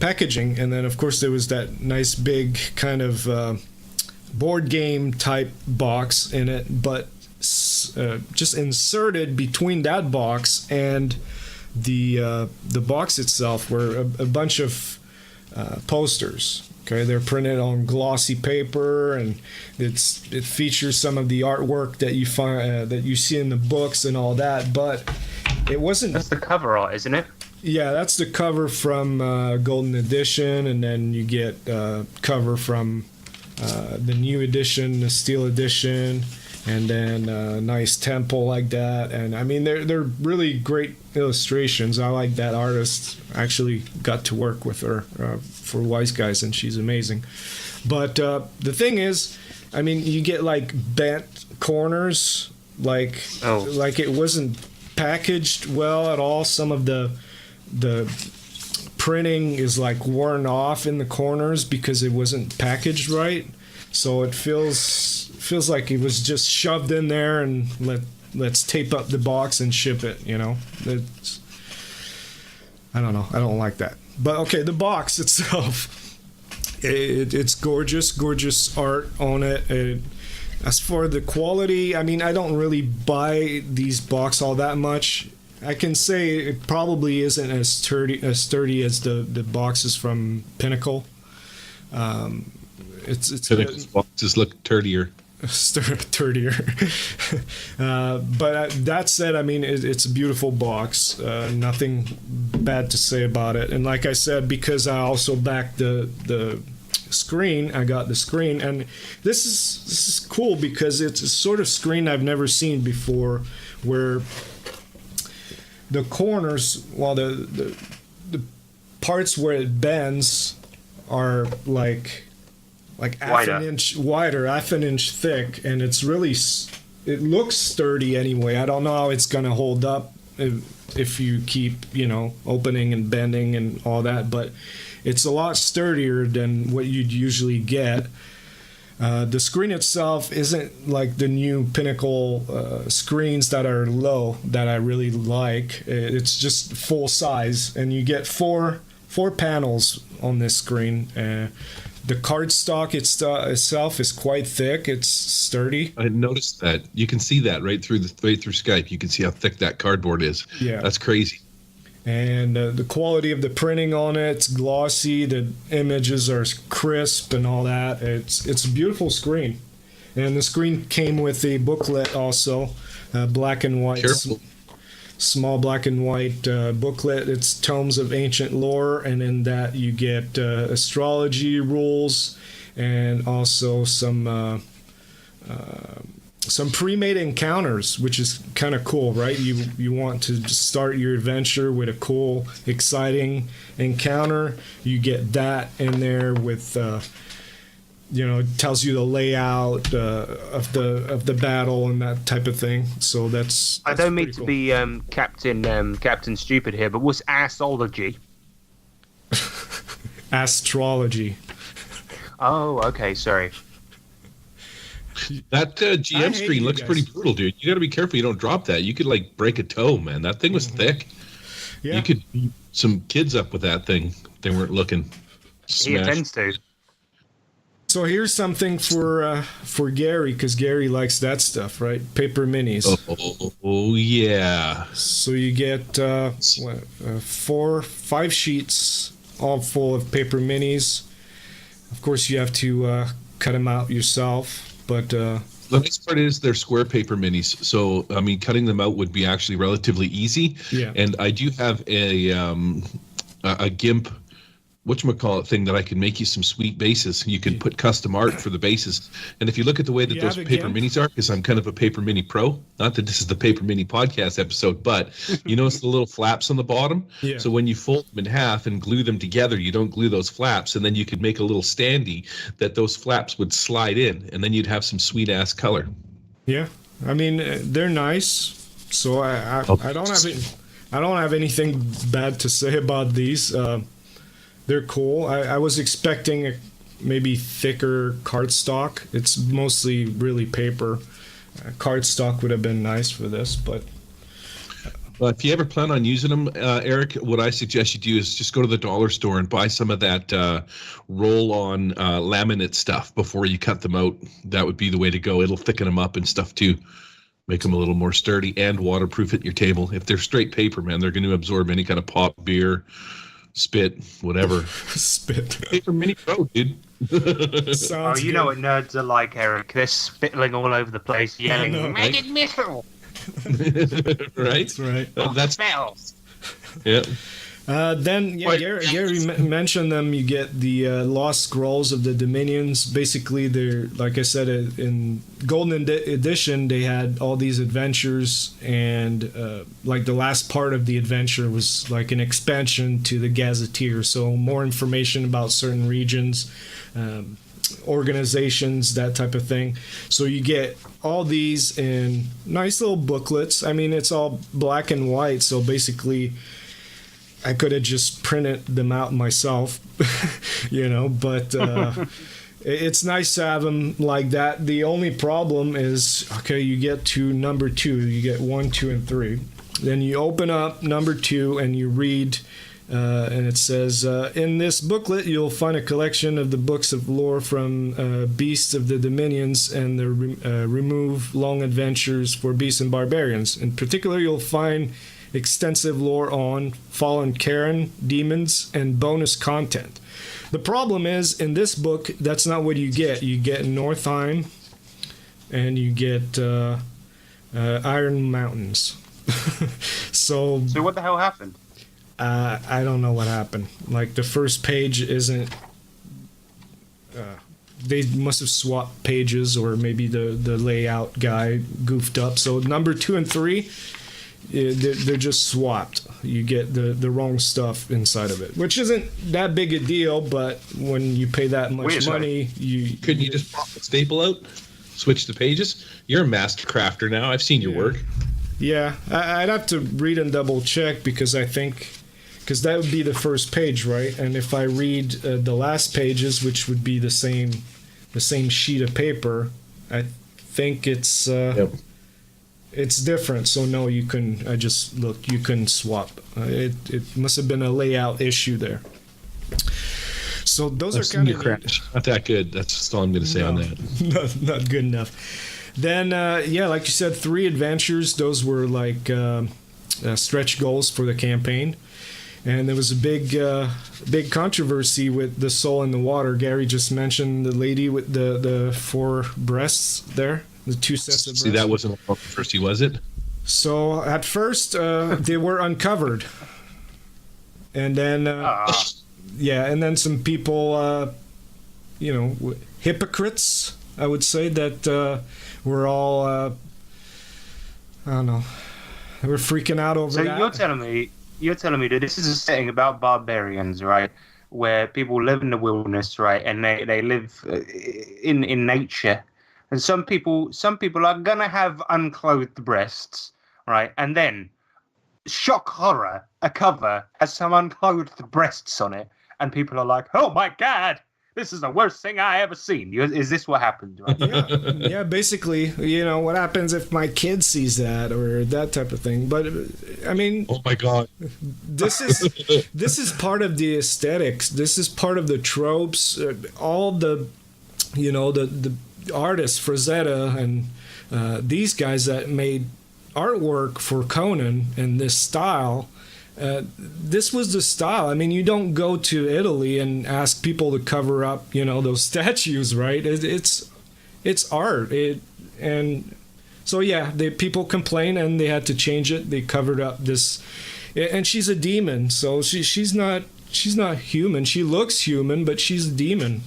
packaging, and then of course there was that nice big kind of board game type box in it, but just inserted between that box and the box itself were a bunch of posters. Okay, they're printed on glossy paper, and it features some of the artwork that you find that you see in the books and all that. But it wasn't.
That's the cover art, isn't it?
Yeah, that's the cover from Golden Edition, and then you get cover from the new edition, the Steel Edition. And then a nice temple like that, and I mean they're really great illustrations. I like that artist. I actually got to work with her for Wise Guys, and she's amazing. But the thing is, I mean, you get like bent corners, like it wasn't packaged well at all. Some of the printing is like worn off in the corners because it wasn't packaged right. So it feels like it was just shoved in there and let's tape up the box and ship it, I don't know. I don't like that. But okay, the box itself, it's gorgeous art on it. As for the quality, I mean, I don't really buy these box all that much. I can say it probably isn't as sturdy as the boxes from Pinnacle. It's
Pinnacle's boxes look turdier.
Turdier. But that said, I mean, it's a beautiful box. Nothing bad to say about it. And like I said, because I also backed the screen, I got the screen, and this is cool because it's a sort of screen I've never seen before, where the corners, well, the parts where it bends are like half an inch wider, half an inch thick, and it's really, it looks sturdy anyway. I don't know how it's gonna hold up if you keep, opening and bending and all that, but it's a lot sturdier than what you'd usually get. The screen itself isn't like the new Pinnacle screens that are low that I really like. It's just full size, and you get four panels on this screen. The cardstock itself is quite thick. It's sturdy.
I noticed that. You can see that right through Skype. You can see how thick that cardboard is.
Yeah,
that's crazy.
And the quality of the printing on it's glossy. The images are crisp and all that. It's a beautiful screen. And the screen came with a booklet also, black and white.
Careful.
Small black and white booklet. It's tomes of ancient lore, and in that you get astrology rules and also some pre-made encounters, which is kind of cool, right? You want to start your adventure with a cool, exciting encounter. You get that in there with, it tells you the layout of the battle and that type of thing. So that's
I don't mean to be Captain Stupid here, but what's astrology?
Astrology.
Oh, okay, sorry.
That GM screen looks pretty brutal, dude. You got to be careful you don't drop that. You could break a toe, man. That thing was thick.
Yeah.
You could beat some kids up with that thing. They weren't looking.
He intends to.
So here's something for Gary, because Gary likes that stuff, right? Paper minis.
Oh yeah.
So you get 5 sheets, all full of paper minis. Of course, you have to cut them out yourself. But
the nice part is they're square paper minis, so I mean, cutting them out would be actually relatively easy.
Yeah.
And I do have a GIMP, whatchamacallit thing that I can make you some sweet bases. You can put custom art for the bases. And if you look at the way that those paper minis are, because I'm kind of a paper mini pro, not that this is the paper mini podcast episode, but you notice the little flaps on the bottom?
Yeah.
So when you fold them in half and glue them together, you don't glue those flaps, and then you could make a little standee that those flaps would slide in, and then you'd have some sweet ass color.
Yeah. I mean, they're nice. So I don't have anything bad to say about these. They're cool. I was expecting maybe thicker cardstock. It's mostly really paper. Cardstock would have been nice for this, but...
If you ever plan on using them, Eric, what I suggest you do is just go to the dollar store and buy some of that roll-on laminate stuff before you cut them out. That would be the way to go. It'll thicken them up and stuff too. Make them a little more sturdy and waterproof at your table. If they're straight paper, man, they're going to absorb any kind of pop, beer, spit, whatever.
Spit.
Paper mini pro, dude.
Oh, you know what nerds are like, Eric. They're spittling all over the place, yelling, "Make it missile!"
Right?
That's right.
That's
spells.
Yeah.
Then Gary mentioned them. You get the Lost Scrolls of the Dominions. Basically, they're, like I said, in Golden Edition, they had all these adventures, and like the last part of the adventure was like an expansion to the Gazetteer. So more information about certain regions, organizations, that type of thing. So you get all these in nice little booklets. I mean, it's all black and white, so basically I could have just printed them out myself, but it's nice to have them like that. The only problem is, okay, you get to number 2, you get 1, 2, and 3. Then you open up number 2 and you read And it says, in this booklet, you'll find a collection of the books of lore from Beasts of the Dominions and the Remove Long Adventures for Beasts and Barbarians. In particular, you'll find extensive lore on Fallen Karen, demons, and bonus content. The problem is, in this book, that's not what you get. You get Northheim, and you get Iron Mountains. So
what the hell happened?
I don't know what happened. Like, the first page isn't... they must have swapped pages, or maybe the layout guy goofed up. So number 2 and 3, they're just swapped. You get the wrong stuff inside of it, which isn't that big a deal, but when you pay that much money...
Couldn't you just pop the staple out? Switch the pages? You're a master crafter now. I've seen your work.
Yeah, I'd have to read and double check, because I think... Because that would be the first page, right? And if I read the last pages, which would be the same sheet of paper, I think it's it's different. So no, you can. I just looked. You couldn't swap. It must have been a layout issue there. So those are kind of
not that good. That's all I'm going to say on that.
Not good enough. Then like you said, 3 adventures. Those were like stretch goals for the campaign. And there was a big controversy with the soul in the water. Gary just mentioned the lady with the 4 breasts there, the 2 sets of breasts.
See, that wasn't a controversy, was it?
So at first, they were uncovered. And then, and then some people, hypocrites, I would say, that were all, I don't know, they were freaking out over that.
So you're telling me that this is a setting about barbarians, right? Where people live in the wilderness, right? And they live in nature. And some people are gonna have unclothed breasts, right? And then, shock horror, a cover has some unclothed breasts on it, and people are like, "Oh my god, this is the worst thing I ever seen." Is this what happened? Right?
Yeah, basically, what happens if my kid sees that, or that type of thing. But I mean,
oh my god,
this is part of the aesthetics. This is part of the tropes. All the artists, Frazetta, and these guys that made artwork for Conan in this style. This was the style. I mean, you don't go to Italy and ask people to cover up, those statues, right? It's art. And so people complain, and they had to change it. They covered up this, and she's a demon, so she's not human. She looks human, but she's a demon.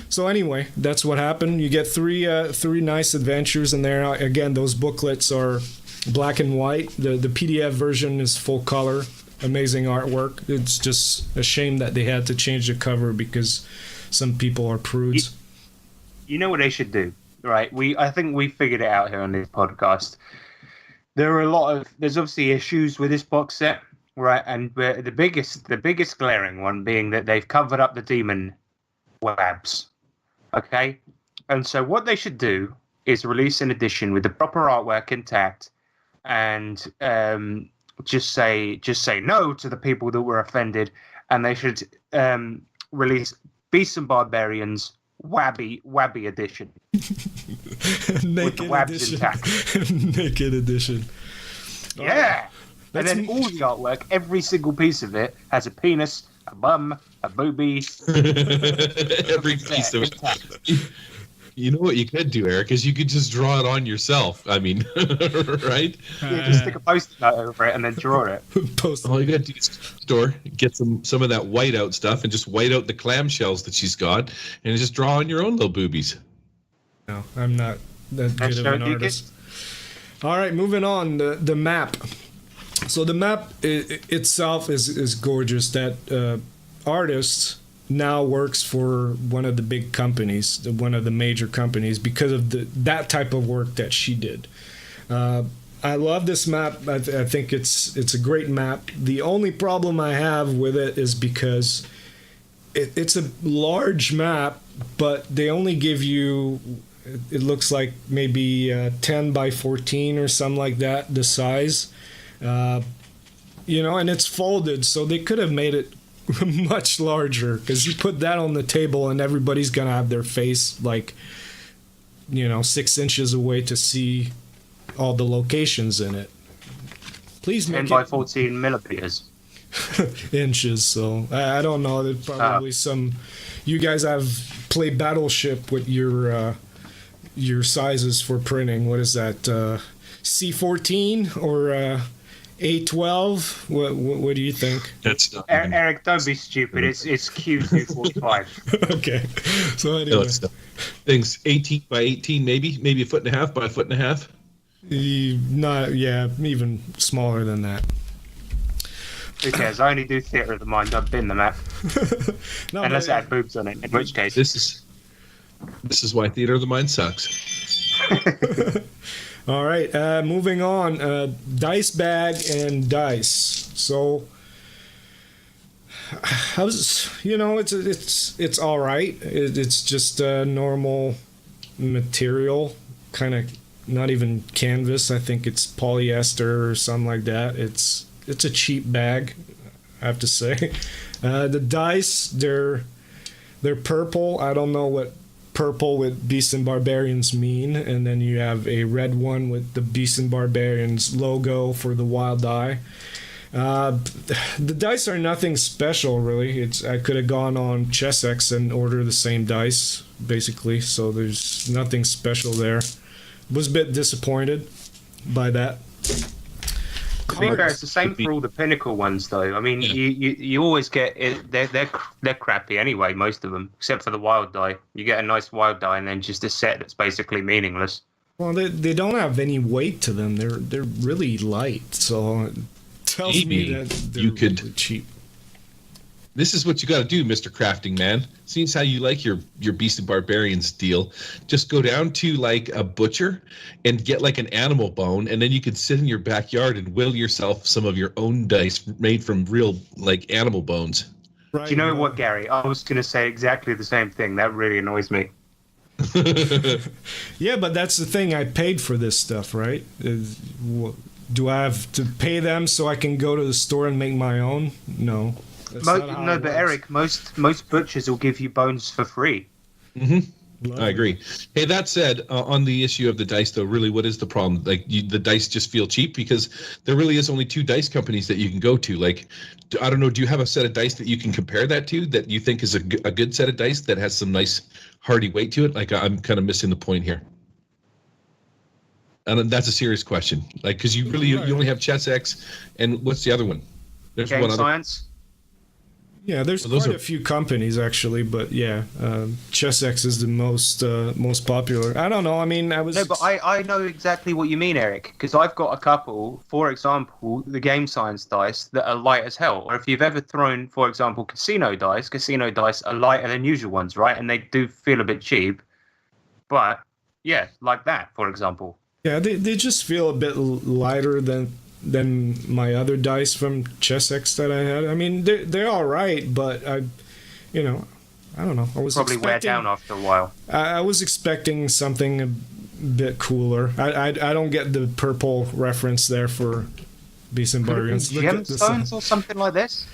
So anyway, that's what happened. You get three nice adventures in there. Again, those booklets are black and white. The PDF version is full color. Amazing artwork. It's just a shame that they had to change the cover because some people are prudes.
You know what they should do, right? I think we figured it out here on this podcast. There's obviously issues with this box set, right? And the biggest glaring one being that they've covered up the demon webs. Okay? And so what they should do is release an edition with the proper artwork intact, and just say no to the people that were offended, and they should release Beasts and Barbarians Wabby edition.
Naked
with the wabs
edition.
Intact.
Naked edition.
Yeah. And then all the artwork, every single piece of it, has a penis, a bum, a boobie.
Every piece of it. You know what you could do, Eric, is you could just draw it on yourself. I mean, right?
Yeah, just stick a post-it note over it and then draw it.
All you got to do is store, get some of that whiteout stuff, and just white out the clamshells that she's got, and just draw on your own little boobies.
No, I'm not that good of an artist. All right, moving on. The map. So the map itself is gorgeous. That artist now works for one of the big companies, one of the major companies, because of that type of work that she did. I love this map. I think it's a great map. The only problem I have with it is because it's a large map, but they only give you, it looks like maybe 10 by 14 or something like that, the size. and it's folded, so they could have made it much larger, because you put that on the table and everybody's gonna have their face 6 inches away to see all the locations in it. Please
10
make
by
it
14 millimeters.
inches. So I don't know. There's probably some. You guys have played Battleship with your sizes for printing. What is that? C14 or A12? What do you think?
That's not
Eric, don't be stupid. It's Q245.
Okay. So
no,
anyway,
it's not. Things 18 by 18, maybe a foot and a half by a foot and a half.
Even smaller than that.
Who cares? I only do theatre of the mind. I've been the map.
No,
Unless it
but-
had boobs on it, in which case.
This is why theater of the mind sucks.
All right, moving on. Dice bag and dice. So, it's all right. It's just a normal material, kind of not even canvas. I think it's polyester or something like that. It's a cheap bag, I have to say. The dice, they're purple. I don't know what purple with Beasts and Barbarians mean, and then you have a red one with the Beasts and Barbarians logo for the wild die. The dice are nothing special, really. I could have gone on ChessX and ordered the same dice, basically, so there's nothing special there. Was a bit disappointed by that.
To be fair, it's the same for all the Pinnacle ones, though. I mean, you always get it. They're crappy anyway, most of them, except for the wild die. You get a nice wild die, and then just a set that's basically meaningless.
Well, they don't have any weight to them. They're really light, so it tells me that they're really cheap.
This is what you got to do, Mr. Crafting Man. Seems how you like your Beast and Barbarians deal. Just go down to like a butcher and get like an animal bone, and then you can sit in your backyard and whittle yourself some of your own dice made from real like animal bones.
Right,
Do you know what, Gary? I was going to say exactly the same thing. That really annoys me.
Yeah, but that's the thing. I paid for this stuff, right? Do I have to pay them so I can go to the store and make my own? No.
No, but Eric, most butchers will give you bones for free.
Mm-hmm. I agree. Hey, that said, on the issue of the dice, though, really, what is the problem? Like, the dice just feel cheap because there really is only 2 dice companies that you can go to. Like, I don't know, do you have a set of dice that you can compare that to that you think is a good set of dice that has some nice hardy weight to it? Like, I'm kind of missing the point here. And that's a serious question. Like, because you only have ChessX, and what's the other one? There's
Game
one other.
Science.
Yeah, there's quite a few companies actually, but yeah, ChessX is the most popular. I don't know. I mean,
No, but I know exactly what you mean, Eric, because I've got a couple. For example, the Game Science dice that are light as hell. Or if you've ever thrown, for example, casino dice are lighter than usual ones, right? And they do feel a bit cheap. But yeah, like that, for example.
Yeah, they just feel a bit lighter than my other dice from ChessX that I had. I mean, they're all right, but I don't know. I was
Probably wear down after a while.
I was expecting something a bit cooler. I don't get the purple reference there for Beasts and Barbarians.
Gemstones or something like this?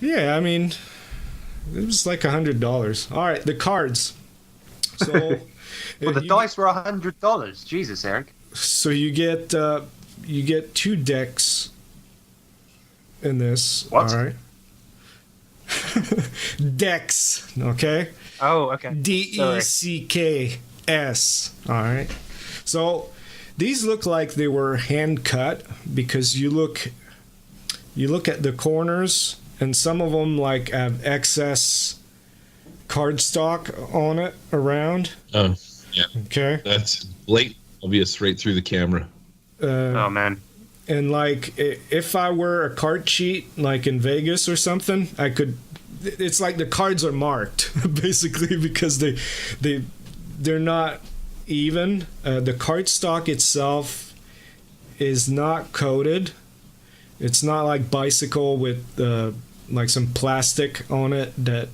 Yeah, I mean, it was like $100. All right, the cards. So,
well, the dice were $100. Jesus, Eric.
So you get 2 decks in this.
What?
All right. Decks. Okay.
Oh, okay.
DECKS. All right. So these look like they were hand cut because you look at the corners and some of them like have excess cardstock on it around.
Oh, yeah.
Okay.
That's blatant, obvious right through the camera.
Oh man.
And like, if I were a card cheat, like in Vegas or something, I could. It's like the cards are marked, basically, because they're not even. The cardstock itself is not coated. It's not like Bicycle with like some plastic on it that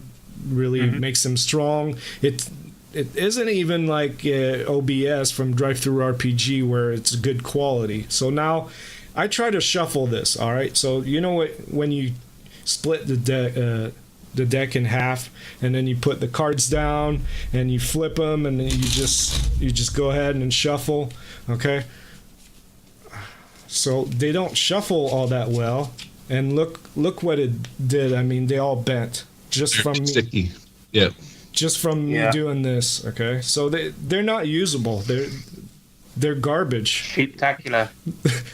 really makes them strong. It isn't even like OBS from Drive-Thru RPG where it's good quality. So now I try to shuffle this. All right, so you know what? When you split the deck in half, and then you put the cards down and you flip them, and then you just go ahead and shuffle. Okay. So they don't shuffle all that well, and look what it did. I mean, they all bent just from me.
Sticky. Yeah.
Just from me doing this. Okay. So they're not usable. They're garbage.
Cheaptacular.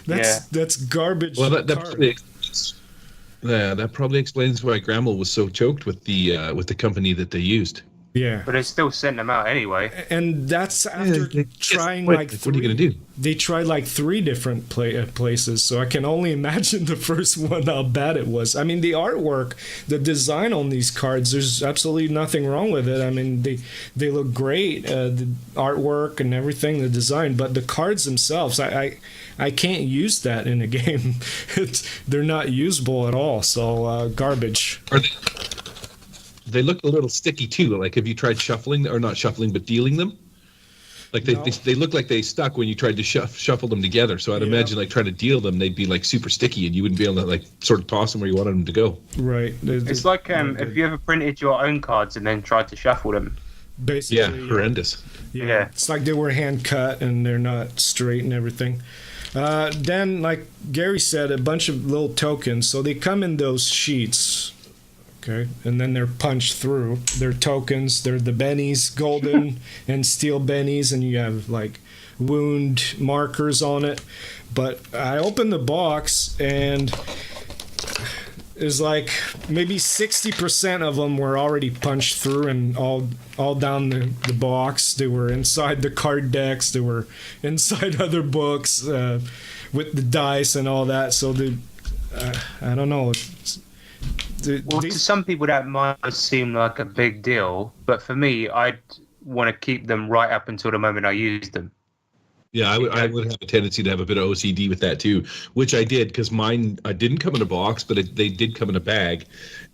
That's garbage.
Well, that probably explains why GRAmel was so choked with the company that they used.
Yeah.
But they still sent them out anyway.
And that's after trying
what are you going to do?
They tried like 3 different places, so I can only imagine the first one how bad it was. I mean, the artwork, the design on these cards, there's absolutely nothing wrong with it. I mean, they look great, the artwork and everything, the design, but the cards themselves, I can't use that in a game. They're not usable at all, so garbage.
They look a little sticky too. Like, have you tried shuffling, or not shuffling, but dealing them? Like they look like they stuck when you tried to shuffle them together. So I'd imagine like trying to deal them, they'd be like super sticky, and you wouldn't be able to like sort of toss them where you wanted them to go.
Right.
It's like if you ever printed your own cards and then tried to shuffle them.
Basically.
Yeah, horrendous.
Yeah. It's like they were hand cut and they're not straight and everything. Then, like Gary said, a bunch of little tokens. So they come in those sheets. Okay, and then they're punched through. They're tokens. They're the bennies, golden and steel bennies, and you have like wound markers on it. But I opened the box, and it's like maybe 60% of them were already punched through and all down the box. They were inside the card decks. They were inside other books with the dice and all that. So I don't know.
To some people that might seem like a big deal, but for me, I'd want to keep them right up until the moment I use them.
Yeah, I would have a tendency to have a bit of OCD with that too, which I did, because mine didn't come in a box, but they did come in a bag.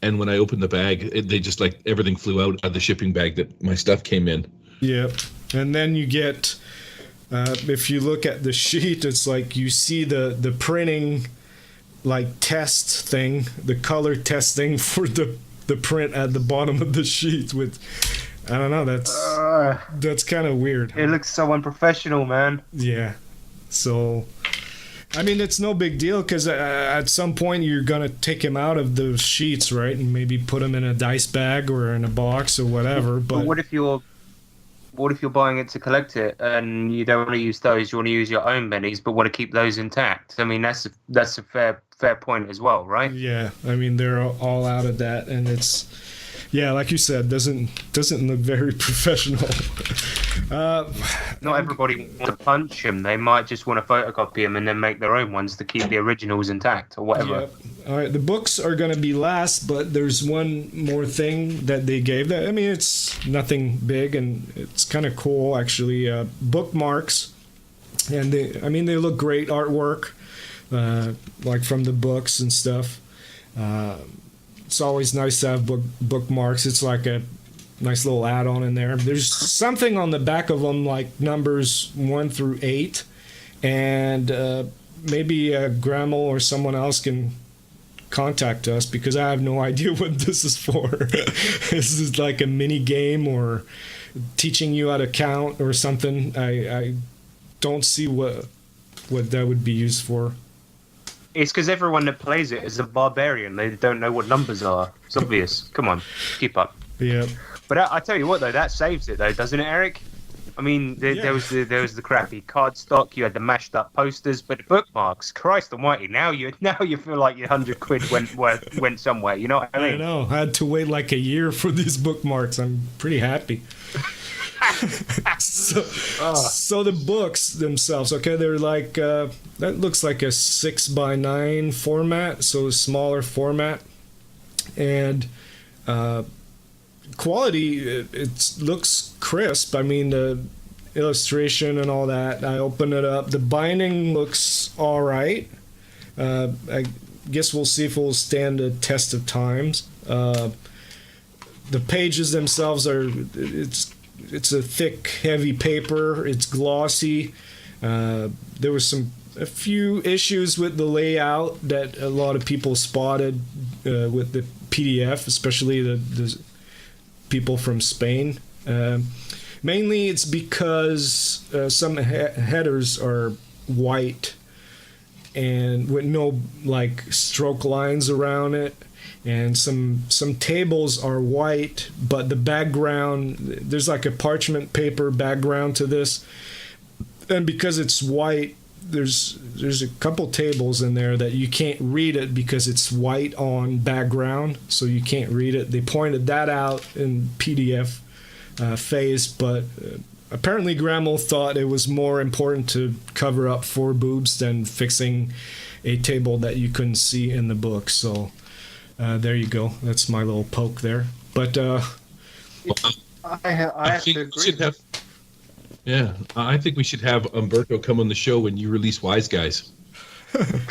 And when I opened the bag, they just like everything flew out of the shipping bag that my stuff came in.
Yep. And then you get, if you look at the sheet, it's like you see the printing like test thing, the color testing for the print at the bottom of the sheet with, I don't know, that's kind of weird.
It looks so unprofessional, man.
Yeah. So, I mean, it's no big deal, because at some point you're going to take him out of those sheets, right? And maybe put him in a dice bag or in a box or whatever. But
what if you're buying it to collect it and you don't want to use those, you want to use your own bennies but want to keep those intact? I mean, that's a fair point as well, right?
Yeah, I mean, they're all out of that, and it's, yeah, like you said, doesn't look very professional.
Not everybody wants to punch him. They might just want to photocopy him and then make their own ones to keep the originals intact or whatever.
Yep. All right, the books are going to be last, but there's one more thing that they gave. That, I mean, it's nothing big, and it's kind of cool, actually. Bookmarks, and they look great artwork, like from the books and stuff. It's always nice to have bookmarks. It's like a nice little add-on in there. There's something on the back of them like numbers 1 through 8, and maybe GRAmel or someone else can contact us, because I have no idea what this is for. This is like a mini game or teaching you how to count or something. I don't see what that would be used for.
It's because everyone that plays it is a barbarian. They don't know what numbers are. It's obvious. Come on, keep up.
Yeah.
But I tell you what, though, that saves it, though, doesn't it, Eric? I mean, there was the crappy cardstock. You had the mashed up posters, but the bookmarks. Christ Almighty! Now you feel like your £100 went somewhere. You know what I mean?
I know. I had to wait like a year for these bookmarks. I'm pretty happy. So the books themselves, okay, they're like that looks like a 6x9 format, so a smaller format, and quality, it looks crisp. I mean, the illustration and all that, I open it up, the binding looks all right. I guess we'll see if it will stand the test of times. The pages themselves it's a thick, heavy paper. It's glossy. There was some a few issues with the layout that a lot of people spotted with the PDF, especially the people from Spain. Mainly it's because some headers are white and with no like stroke lines around it, and some tables are white, but the background, there's like a parchment paper background to this, and because it's white, there's a couple tables in there that you can't read it because it's white on background, so you can't read it. They pointed that out in PDF phase, but apparently GRAmel thought it was more important to cover up 4 boobs than fixing a table that you couldn't see in the book. So there you go. That's my little poke there. But
I have to agree.
I think we should have Umberto come on the show when you release Wise Guys.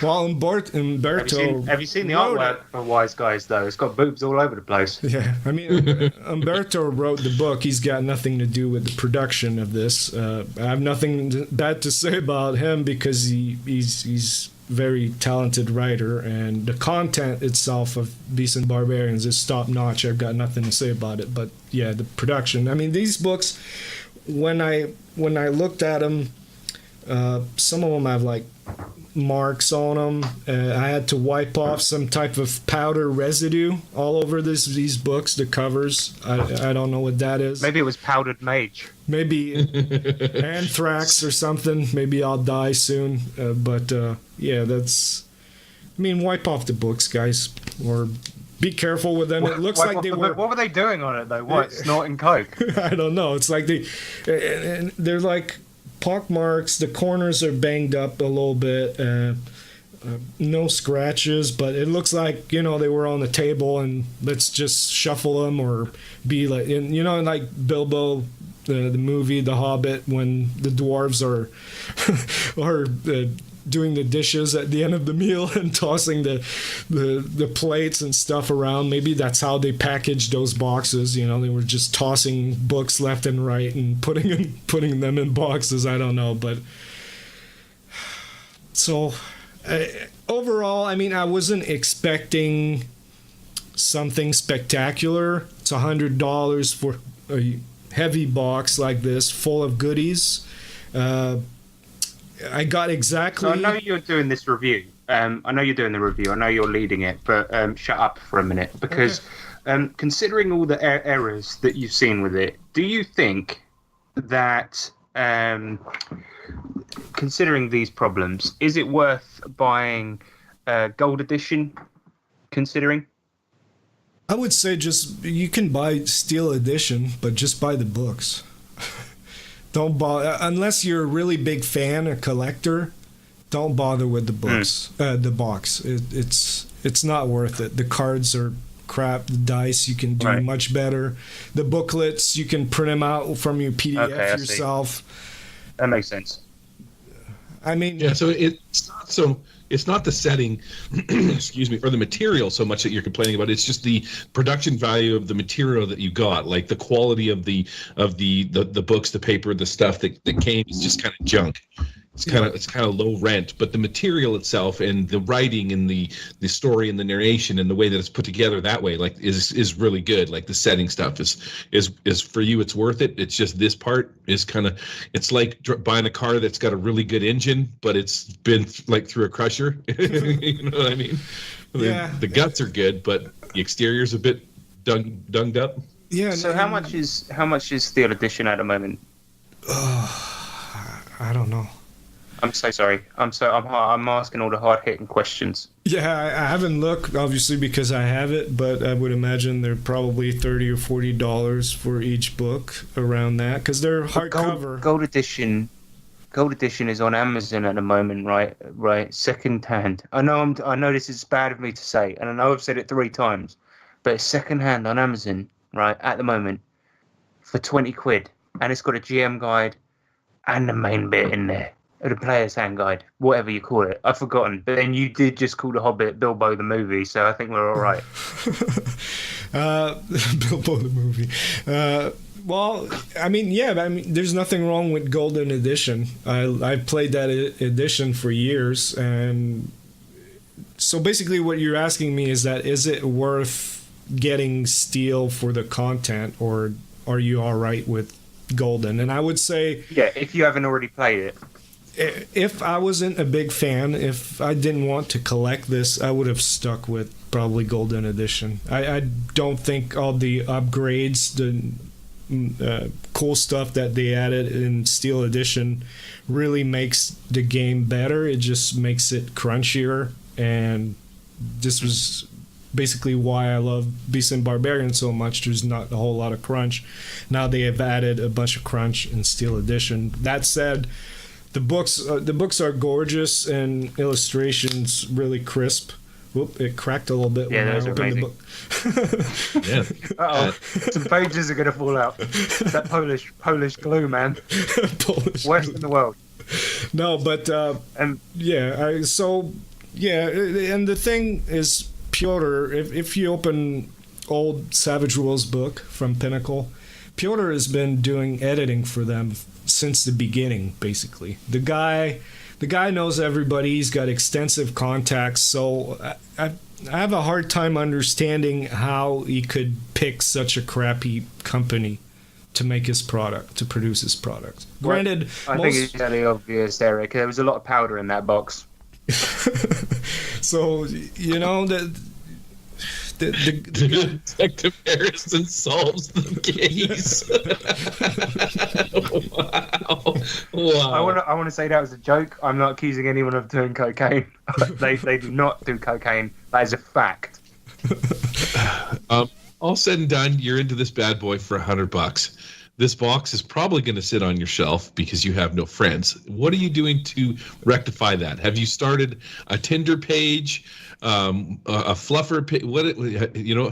Well, Umberto.
Have you seen the artwork for Wise Guys, though? It's got boobs all over the place.
Yeah, I mean, Umberto wrote the book. He's got nothing to do with the production of this. I have nothing bad to say about him because he's very talented writer, and the content itself of Beasts and Barbarians is top notch. I've got nothing to say about it. But yeah, the production. I mean, these books, when I looked at them, some of them have like marks on them. I had to wipe off some type of powder residue all over these books, the covers. I don't know what that is.
Maybe it was powdered mage.
Maybe anthrax or something. Maybe I'll die soon. But yeah, that's... I mean, wipe off the books, guys. Or be careful with them. It looks like they were...
What were they doing on it, though? What, snorting coke?
I don't know. It's like they're like... pock marks. The corners are banged up a little bit. No scratches, but it looks like, you know, they were on the table and let's just shuffle them, or be like, you know, like Bilbo, the movie The Hobbit, when the dwarves are doing the dishes at the end of the meal and tossing the plates and stuff around. Maybe that's how they packaged those boxes. You know, they were just tossing books left and right and putting them in boxes. I don't know, but so overall, I mean, I wasn't expecting something spectacular. It's $100 for a heavy box like this, full of goodies. I got exactly...
So I know you're doing this review. I know you're doing the review. I know you're leading it, but shut up for a minute. Because considering all the errors that you've seen with it, do you think that, considering these problems, is it worth buying Gold Edition, considering?
I would say you can buy Steel Edition, but just buy the books. Don't bother, unless you're a really big fan or collector. Don't bother with the books, the box. It's not worth it. The cards are crap. The dice you can do much better. The booklets you can print them out from your PDF yourself.
That makes sense.
I mean,
yeah. So it's not the setting, excuse me, or the material so much that you're complaining about. It's just the production value of the material that you got, like the quality of the books, the paper, the stuff that came is just kind of junk. It's kind of low rent, but the material itself and the writing and the story and the narration and the way that it's put together that way, like is really good. Like the setting stuff is for you, it's worth it. It's just this part is kind of, it's like buying a car that's got a really good engine, but it's been like through a crusher. You know what I mean?
Yeah.
The guts are good, but the exterior's a bit dunged up.
Yeah.
So how much is Steel Edition at the moment?
I don't know.
I'm so sorry. I'm asking all the hard-hitting questions.
Yeah, I haven't looked, obviously, because I have it, but I would imagine they're probably $30 or $40 for each book, around that, because they're hardcover.
Gold Edition is on Amazon at the moment, right? Second-hand. I know this is bad of me to say, and I know I've said it 3 times, but it's second-hand on Amazon, right, at the moment, for £20, and it's got a GM guide and the main bit in there. Or the player's hand guide, whatever you call it. I've forgotten. But then you did just call The Hobbit Bilbo the movie, so I think we're all right.
Bilbo the movie. Well, I mean, there's nothing wrong with Golden Edition. I played that edition for years, and so basically, what you're asking me is it worth getting Steel for the content, or are you all right with Golden? And I would say,
yeah, if you haven't already played it.
If I wasn't a big fan, if I didn't want to collect this, I would have stuck with probably Golden Edition. I don't think all the upgrades, the cool stuff that they added in Steel Edition really makes the game better. It just makes it crunchier, and this was basically why I love Beasts and Barbarians so much. There's not a whole lot of crunch. Now they have added a bunch of crunch in Steel Edition. That said, the books are gorgeous and illustrations really crisp. Whoop! It cracked a little bit when I opened the book.
Yeah.
Uh-oh. Some pages are going to fall out. That Polish glue, man. Worst in the world.
No, but and the thing is, Piotr, if you open old Savage Worlds book from Pinnacle, Piotr has been doing editing for them since the beginning, basically. The guy knows everybody. He's got extensive contacts, so I have a hard time understanding how he could pick such a crappy company to make his product, to produce his product. Granted,
I think it's fairly obvious, Eric. There was a lot of powder in that box.
So, you know, the
Detective Harrison solves the case. Wow.
I want to say that was a joke. I'm not accusing anyone of doing cocaine. They do not do cocaine. That is a fact.
All said and done, you're into this bad boy for $100. This box is probably going to sit on your shelf because you have no friends. What are you doing to rectify that? Have you started a Tinder page, a fluffer page?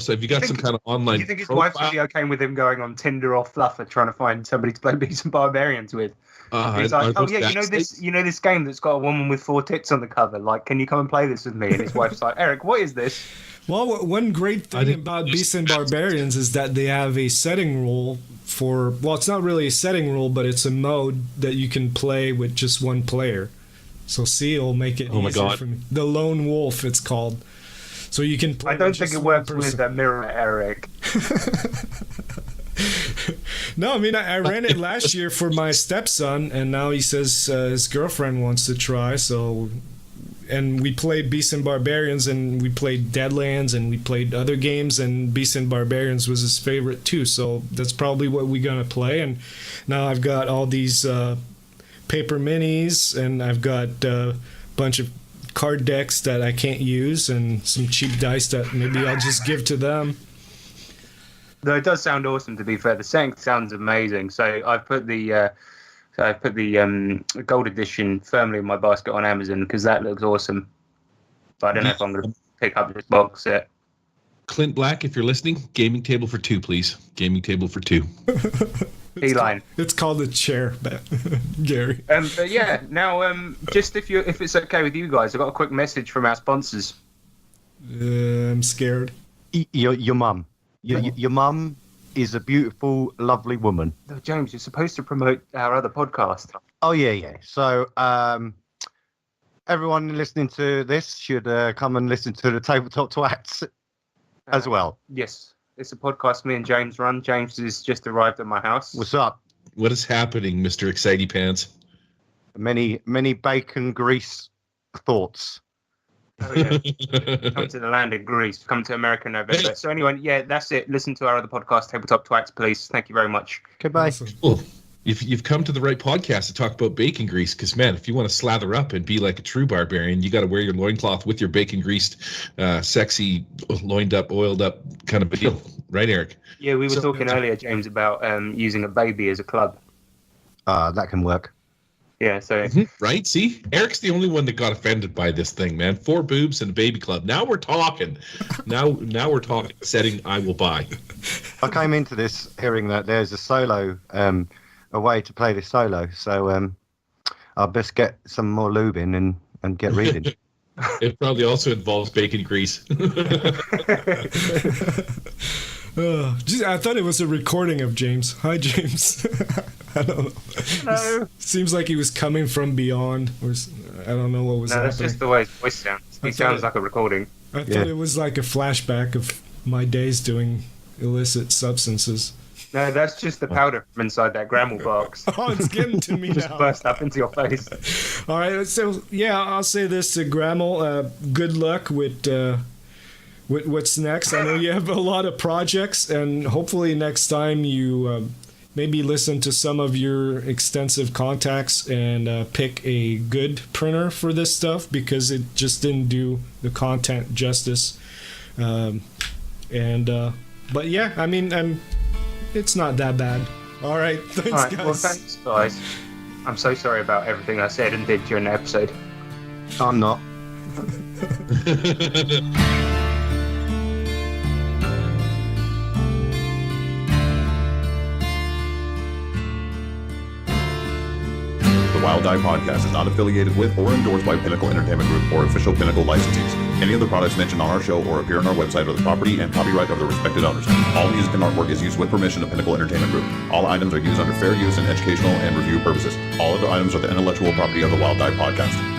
So have you got some kind of online?
Do you think his
profile?
wife would be okay with him going on Tinder or Fluffer trying to find somebody to play Beasts and Barbarians with? He's like, oh yeah, you know this game that's got a woman with 4 tits on the cover. Like, can you come and play this with me? And his wife's like, Eric, what is this?
Well, one great thing about Beasts and Barbarians is that they have a setting rule for, well, it's not really a setting rule, but it's a mode that you can play with just one player. So see, it'll make it easier for me. The Lone Wolf, it's called. So you can play.
I don't think it works with that mirror, Eric.
No, I mean, I ran it last year for my stepson, and now he says his girlfriend wants to try, so... And we played Beasts and Barbarians, and we played Deadlands, and we played other games, and Beasts and Barbarians was his favorite too. So that's probably what we're gonna play. And now I've got all these paper minis, and I've got a bunch of card decks that I can't use, and some cheap dice that maybe I'll just give to them.
Though it does sound awesome, to be fair. The setting sounds amazing. So I've put the gold edition firmly in my basket on Amazon because that looks awesome. But I don't know if I'm going to pick up this box set.
Clint Black, if you're listening, gaming table for 2, please. Gaming table for 2.
Line.
It's called a chair, Gary.
But yeah, now just if it's okay with you guys, I've got a quick message from our sponsors.
I'm scared.
Your mum. Your mum is a beautiful, lovely woman.
No, James, you're supposed to promote our other podcast.
Oh, yeah. So everyone listening to this should come and listen to the Tabletop Twats as well.
Yes. It's a podcast me and James run. James has just arrived at my house.
What's up?
What is happening, Mr. Exciting Pants?
Many bacon grease thoughts.
Oh, yeah. Come to the land of Greece. Come to America in November. So anyway, yeah, that's it. Listen to our other podcast, Tabletop Twats, please. Thank you very much.
Goodbye.
Awesome.
Well, you've come to the right podcast to talk about bacon grease, because, man, if you want to slather up and be like a true barbarian, you got to wear your loincloth with your bacon greased, sexy, loined up, oiled up kind of deal. Right, Eric?
Yeah, we were talking earlier, James, about using a baby as a club.
That can work.
Yeah, so...
Right? See? Eric's the only one that got offended by this thing, man. 4 boobs and a baby club. Now we're talking. Now we're talking. Setting I will buy.
I came into this hearing that there's a solo, a way to play this solo. So I'll best get some more lube in and get reading.
It probably also involves bacon grease.
I thought it was a recording of James. Hi, James. I don't know.
Hello.
Seems like he was coming from beyond, or I don't know what was
No,
happening.
that's just the way his voice sounds. He sounds like a recording.
I thought it was like a flashback of my days doing illicit substances.
No, that's just the powder from inside that GRAmel box.
Oh, it's getting to me
Just
now.
burst up into your face.
All right, so yeah, I'll say this to GRAmel. Good luck with what's next. I know you have a lot of projects, and hopefully next time you maybe listen to some of your extensive contacts and pick a good printer for this stuff, because it just didn't do the content justice. But yeah, I mean, it's not that bad. All right, thanks,
All right,
guys.
well, thanks, guys. I'm so sorry about everything I said and did during the episode.
I'm not.
The Wild Eye Podcast is not affiliated with or endorsed by Pinnacle Entertainment Group or official Pinnacle licensees. Any of the products mentioned on our show or appear on our website are the property and copyright of the respected owners. All music and artwork is used with permission of Pinnacle Entertainment Group. All items are used under fair use and educational and review purposes. All other items are the intellectual property of the Wild Eye Podcast.